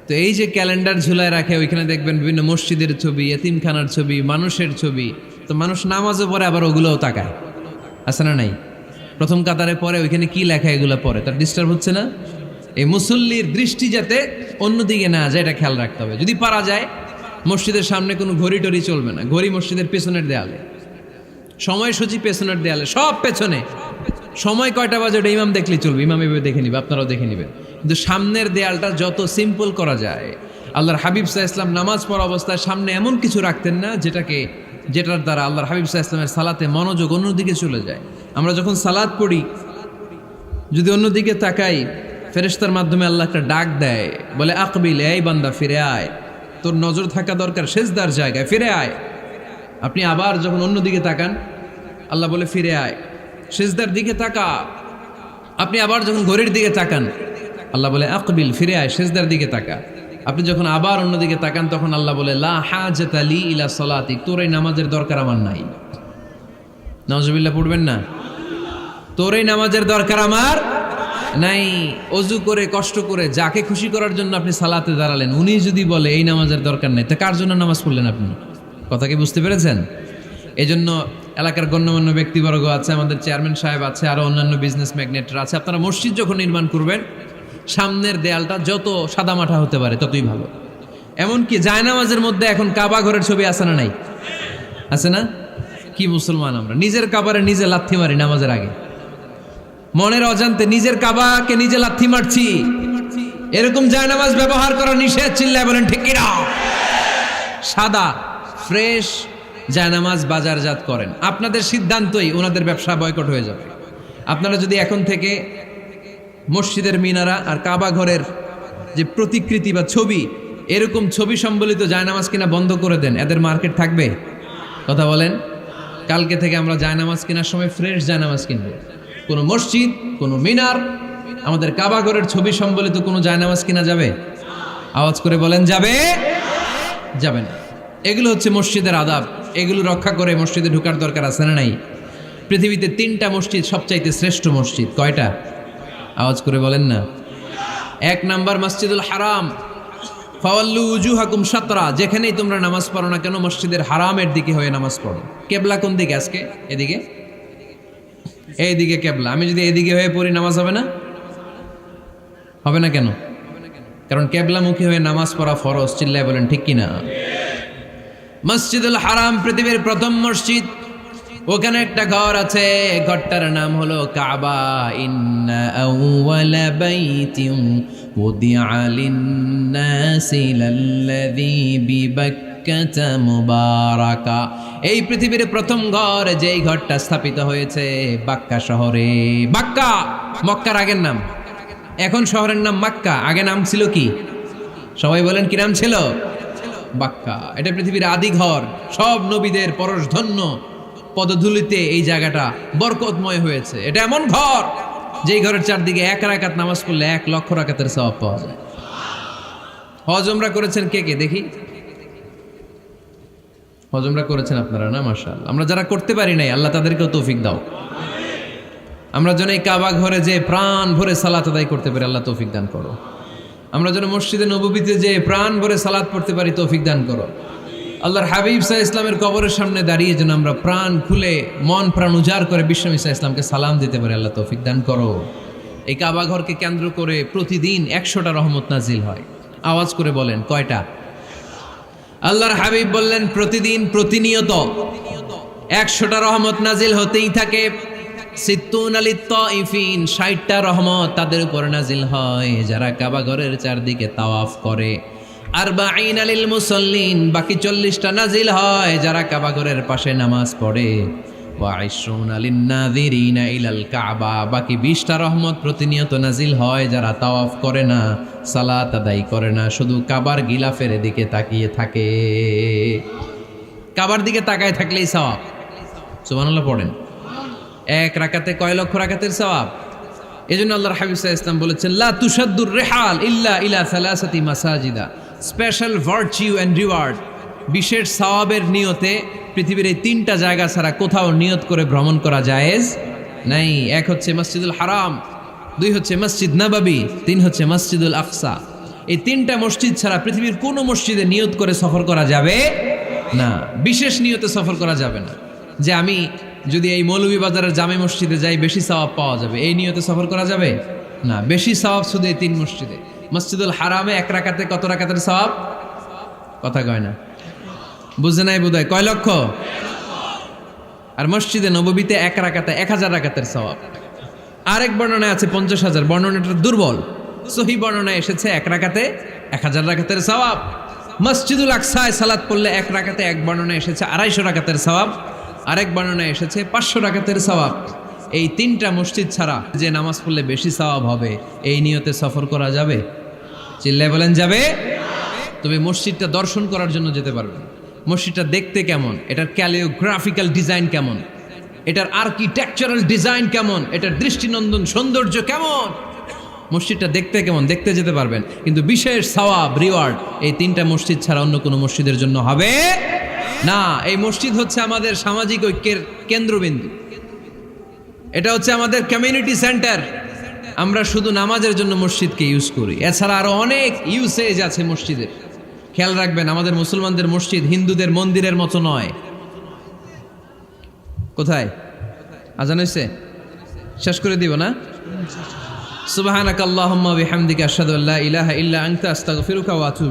তো এই যে ক্যালেন্ডার ঝুলায় রাখে, ওইখানে দেখবেন বিভিন্ন মসজিদের ছবি, এতিমখানার ছবি, মানুষের ছবি। তো মানুষ নামাজও পড়ে, আবার ওগুলোও তাকায়, আছে না নাই? প্রথম কাতারে পরে ওইখানে কি লেখা এগুলো পরে, তার ডিস্টার্ব হচ্ছে না? এই মুসল্লির দৃষ্টি যাতে অন্যদিকে না যায়, এটা খেয়াল রাখতে হবে। যদি পারা যায় মসজিদের সামনে কোনো ঘড়ি টড়ি চলবে না। ঘড়ি মসজিদের পেছনের দেয়ালে, সময়সূচি পেছনের দেয়ালে, সব পেছনে। সময় কয়টা বাজে ওটা ইমাম দেখলেই চলবে, ইমাম এভাবে দেখে নিবে, আপনারাও দেখে নেবেন। কিন্তু সামনের দেয়ালটা যত সিম্পল করা যায়। আল্লাহর হাবিব সাল্লাল্লাহু আলাইহি ওয়াসাল্লাম নামাজ পড়া অবস্থায় সামনে এমন কিছু রাখতেন না যেটার দ্বারা আল্লাহর হাবিব সাল্লাল্লাহু আলাইহি ওয়াসাল্লামের সালাতে মনোযোগ অন্যদিকে চলে যায়। আমরা যখন সালাত পড়ি, যদি অন্যদিকে তাকাই, ফেরেশতার মাধ্যমে আল্লাহ একটা ডাক দেয়, বলে আকবিল, এই বান্দা ফিরে আয়, তোর নজর থাকা দরকার সিজদার জায়গায়, ফিরে আয়। আপনি আবার যখন অন্যদিকে তাকান, আল্লাহ বলে ফিরে আয়, সিজদার দিকে তাকা। আপনি আবার যখন ঘড়ির দিকে তাকান, আল্লাহ বলে আকবিল, ফিরে আয়, সিজদার দিকে তাকা। আপনি যখন আবার অন্যদিকে তাকান, তখন আল্লাহ বলে লা হাজাতা লি ইলা সালাতিক, তোর এই নামাজের দরকার আমার নাই। নাউজুবিল্লাহ পড়বেন না? তোর এই নামাজের দরকার আমার নাই। অজু করে কষ্ট করে যাকে খুশি করার জন্য আপনি সালাতে দাঁড়ালেন, উনি যদি বলে এই নামাজের দরকার নেই, তা কার জন্য নামাজ পড়লেন আপনি? কথা কি বুঝতে পেরেছেন? এই জন্য এলাকার গণ্যমান্য ব্যক্তিবর্গ আছে, আমাদের চেয়ারম্যান সাহেব আছে, আরো অন্যান্য বিজনেস ম্যাগনেটরা আছে। আপনারা মসজিদ যখন নির্মাণ করবেন, সামনের দেয়ালটা যত সাদামাটা হতে পারে ততই ভালো। এমনকি জায়নামাজের মধ্যে এখন কাবা ঘরের ছবি আছে না নাই? আছে না? কি মুসলমান আমরা! নিজের কাবারে নিজে লাথি মারি নামাজের আগে, মনের অজান্তে নিজের কাবাকে নিজে লাথি মারছি। এরকম জায়নামাজ ব্যবহার করা নিষেধ। চিল্লায় বলেন ঠিক কিনা? সাদা ফ্রেশ জায়নামাজ বাজারজাত করেন, আপনাদের সিদ্ধান্তই ওনাদের ব্যবসা বয়কট হয়ে যাবে। আপনারা যদি এখন থেকে মসজিদের মিনারা আর কাবা ঘরের যে প্রতিকৃতি বা ছবি, এরকম ছবি সম্বলিত জায়নামাজ কিনা বন্ধ করে দেন, এদের মার্কেট থাকবে? কথা বলেন। কালকে থেকে আমরা জায়নামাজ কেনার সময় ফ্রেশ জায়নামাজ কিনবো। কোনো মসজিদ, কোনো মিনার, আমাদের কাবা ঘরের ছবি সম্বলিত কোনো জায়নামাজ কিনা যাবে? আওয়াজ করে বলেন, যাবে? যাবে না। এগুলো হচ্ছে মসজিদের আদাব। এগুলো রক্ষা করে মসজিদে ঢোকার দরকার আছে না নাই? পৃথিবীতে 3টা মসজিদ সবচাইতে শ্রেষ্ঠ মসজিদ। কয়টা? আওয়াজ করে বলেন না। 1 নাম্বার মসজিদুল হারাম, ফাওয়াল্লু উজুহাকুম শাতরা। যেখানেই তোমরা নামাজ পড়ো না কেন, মসজিদের হারামের দিকে হয়ে নামাজ পড়ো। কেবলা কোন দিকে আজকে? এদিকে, এইদিকে কেবলা। আমি যদি এদিকে হয়ে পড়ি, নামাজ হবে না? হবে না কেন? কারণ কেবলামুখী হয়ে নামাজ পড়া ফরজ। চিল্লায় বলেন ঠিক কিনা? মসজিদুল হারাম পৃথিবীর প্রথম মসজিদ। ওখানে একটা ঘর আছে, ঘরটার নাম হলো কাবা। ইন্না আউওয়ালা বাইতিন উদিআ লিন-নাসি লাল্লাযী বিবাক্কাতা মুবারাকা। এই পৃথিবীর প্রথম ঘর, যেই ঘরটা স্থাপিত হয়েছে বাক্কা শহরে। বাক্কা মক্কার আগের নাম, এখন শহরের নাম মক্কা। আগে নাম ছিল কি? সবাই বলেন, কি নাম ছিল? বাক্কা। এটা পৃথিবীর আদি ঘর। সব নবীদের পরশধন্য পদধূলিতে এই জায়গাটা বরকতময় হয়েছে। এটা এমন ঘর, যেই ঘরের চারদিকে 1 রাকাত নামাজ পড়লে 1 লক্ষ রাকাতের সওয়াব পাওয়া যায়। হজ উমরা করেছেন কে কে দেখি? হজ উমরা করেছেন আপনারা না? মাশাআল্লাহ। আমরা যারা করতে পারি নাই, আল্লাহ তাদেরকেও তৌফিক দাও। আমরা যেন এই কাবা ঘরে যে প্রাণ ভরে সালাত আদায় করতে পারি, আল্লাহ তৌফিক দান করো। আমরা যেন মসজিদে নববীতে যে প্রাণ ভরে সালাত পড়তে পারি, তৌফিক দান করো। আল্লাহর হাবিব সাল্লাল্লাহু আলাইহি ইসলামের কবরের সামনে দাঁড়িয়ে যেন আমরা প্রাণ খুলে মন প্রাণ উজাড় করে বিশ্বনবী সাল্লাল্লাহু আলাইহি ইসলামকে সালাম দিতে পারি। আল্লাহ তৌফিক দান করো। এই কাবা ঘরকে কেন্দ্র করে প্রতিদিন 100টা রহমত নাজিল হয়। আওয়াজ করে বলেন কয়টা? আল্লাহর হাবিব বললেন প্রতিদিন প্রতিনিয়ত 100টা রহমত নাজিল হতেই থাকে। সিত্তুন আলিত তাইফিন, 60টা রহমত তাদের উপর নাজিল হয় যারা কাবা ঘরের চারদিকে তাওয়াফ করে। আরবাঈন আলিল মুসাল্লিন, বাকি 40টা নাজিল হয় যারা কাবা ঘরের পাশে নামাজ পড়ে। ওয়া 20 আলিন নাযিরিনা ইলাল কাবা, বাকি 20টা রহমত প্রতিনিয়ত নাজিল হয় যারা তাওয়াফ করে না, সালাত আদায় করে না, শুধু কাবার গিলাফের দিকে তাকিয়ে থাকে। কাবার দিকে তাকায় থাকলেই সওয়াব। সুবহানাল্লাহ পড়েন। এক রাকাতে কয় লক্ষ রাকাতের সওয়াব। এজন্য আল্লাহর হাবিব সাল্লাল্লাহু আলাইহি ওয়াসাল্লাম বলেছেন লা তুশাদ্দুর রিহাল ইল্লা ইলা সালাসাতি মাসাজিদা, স্পেশাল ভার্চু এন্ড রিওয়ার্ড, বিশেষ সওয়াবের নিয়তে পৃথিবীর এই 3টা জায়গা ছাড়া কোথাও নিয়ত করে ভ্রমণ করা জায়েজ নাই। এক হচ্ছে মসজিদুল হারাম, 2 হচ্ছে মসজিদ নববী, 3 হচ্ছে মসজিদুল আকসা। এই 3টা মসজিদ ছাড়া পৃথিবীর কোনো মসজিদে নিয়ত করে সফর করা যাবে না। বিশেষ নিয়তে সফর করা যাবে না যে আমি যদি এই মৌলভীবাজারের জামে মসজিদে যাই বেশি সওয়াব পাওয়া যাবে, এই নিয়তে সফর করা যাবে না। বেশি সওয়াব শুধু এই 3 মসজিদে। মসজিদুল হারামে 1 রাকাতে কত রাকাতের সওয়াব? কথা কয় না, বুঝে নাই বোধহয়। কয় লক্ষ? আর মসজিদে নববীতে 1 রাকাতে 1000 রাকাতের সওয়াব। আরেক বর্ণনায় আছে 50,000, বর্ণনাটা দুর্বল। সহিহ বর্ণনায় এসেছে 1 রাকাতে 1000 রাকাতের সওয়াব। মসজিদুল আকসায় সালাত পড়লে 1 রাকাতে, এক বর্ণনায় এসেছে 250 রাকাতের সওয়াব, আরেক বর্ণনায় এসেছে 500 রাকাতের সওয়াব। এই 3টা মসজিদ ছাড়া যে নামাজ পড়লে বেশি সওয়াব হবে, এই নিয়তে সফর করা যাবে? চিল্লায় বলেন যাবে। তবে মসজিদটা দর্শন করার জন্য যেতে পারবেন। মসজিদটা দেখতে কেমন, এটার ক্যালিওগ্রাফিক্যাল ডিজাইন কেমন, এটার আর্কিটেকচারাল ডিজাইন কেমন, এটার দৃষ্টিনন্দন সৌন্দর্য কেমন, মসজিদটা দেখতে কেমন, দেখতে যেতে পারবেন। কিন্তু বিশেষ সওয়াব রিওয়ার্ড এই 3টা মসজিদ ছাড়া অন্য কোনো মসজিদের জন্য হবে না। এই মসজিদ হচ্ছে আমাদের সামাজিক ঐক্যের কেন্দ্রবিন্দু, এটা হচ্ছে আমাদের কমিউনিটি সেন্টার। আমরা শুধু নামাজের জন্য মসজিদকে ইউজ করি, এছাড়া আরো অনেক ইউসেজ আছে মসজিদের। খেয়াল রাখবেন, আমাদের মুসলমানদের মসজিদ হিন্দুদের মন্দিরের মতো নয়। কোথায় আজান হয়েছে? শেষ করে দিব না? সুবহানাকাল্লাহুম্মা ওয়া বিহামদিকা আশহাদু আল্লা ইলাহা ইল্লা আনতা আস্তাগফিরুকা ওয়া আতুবু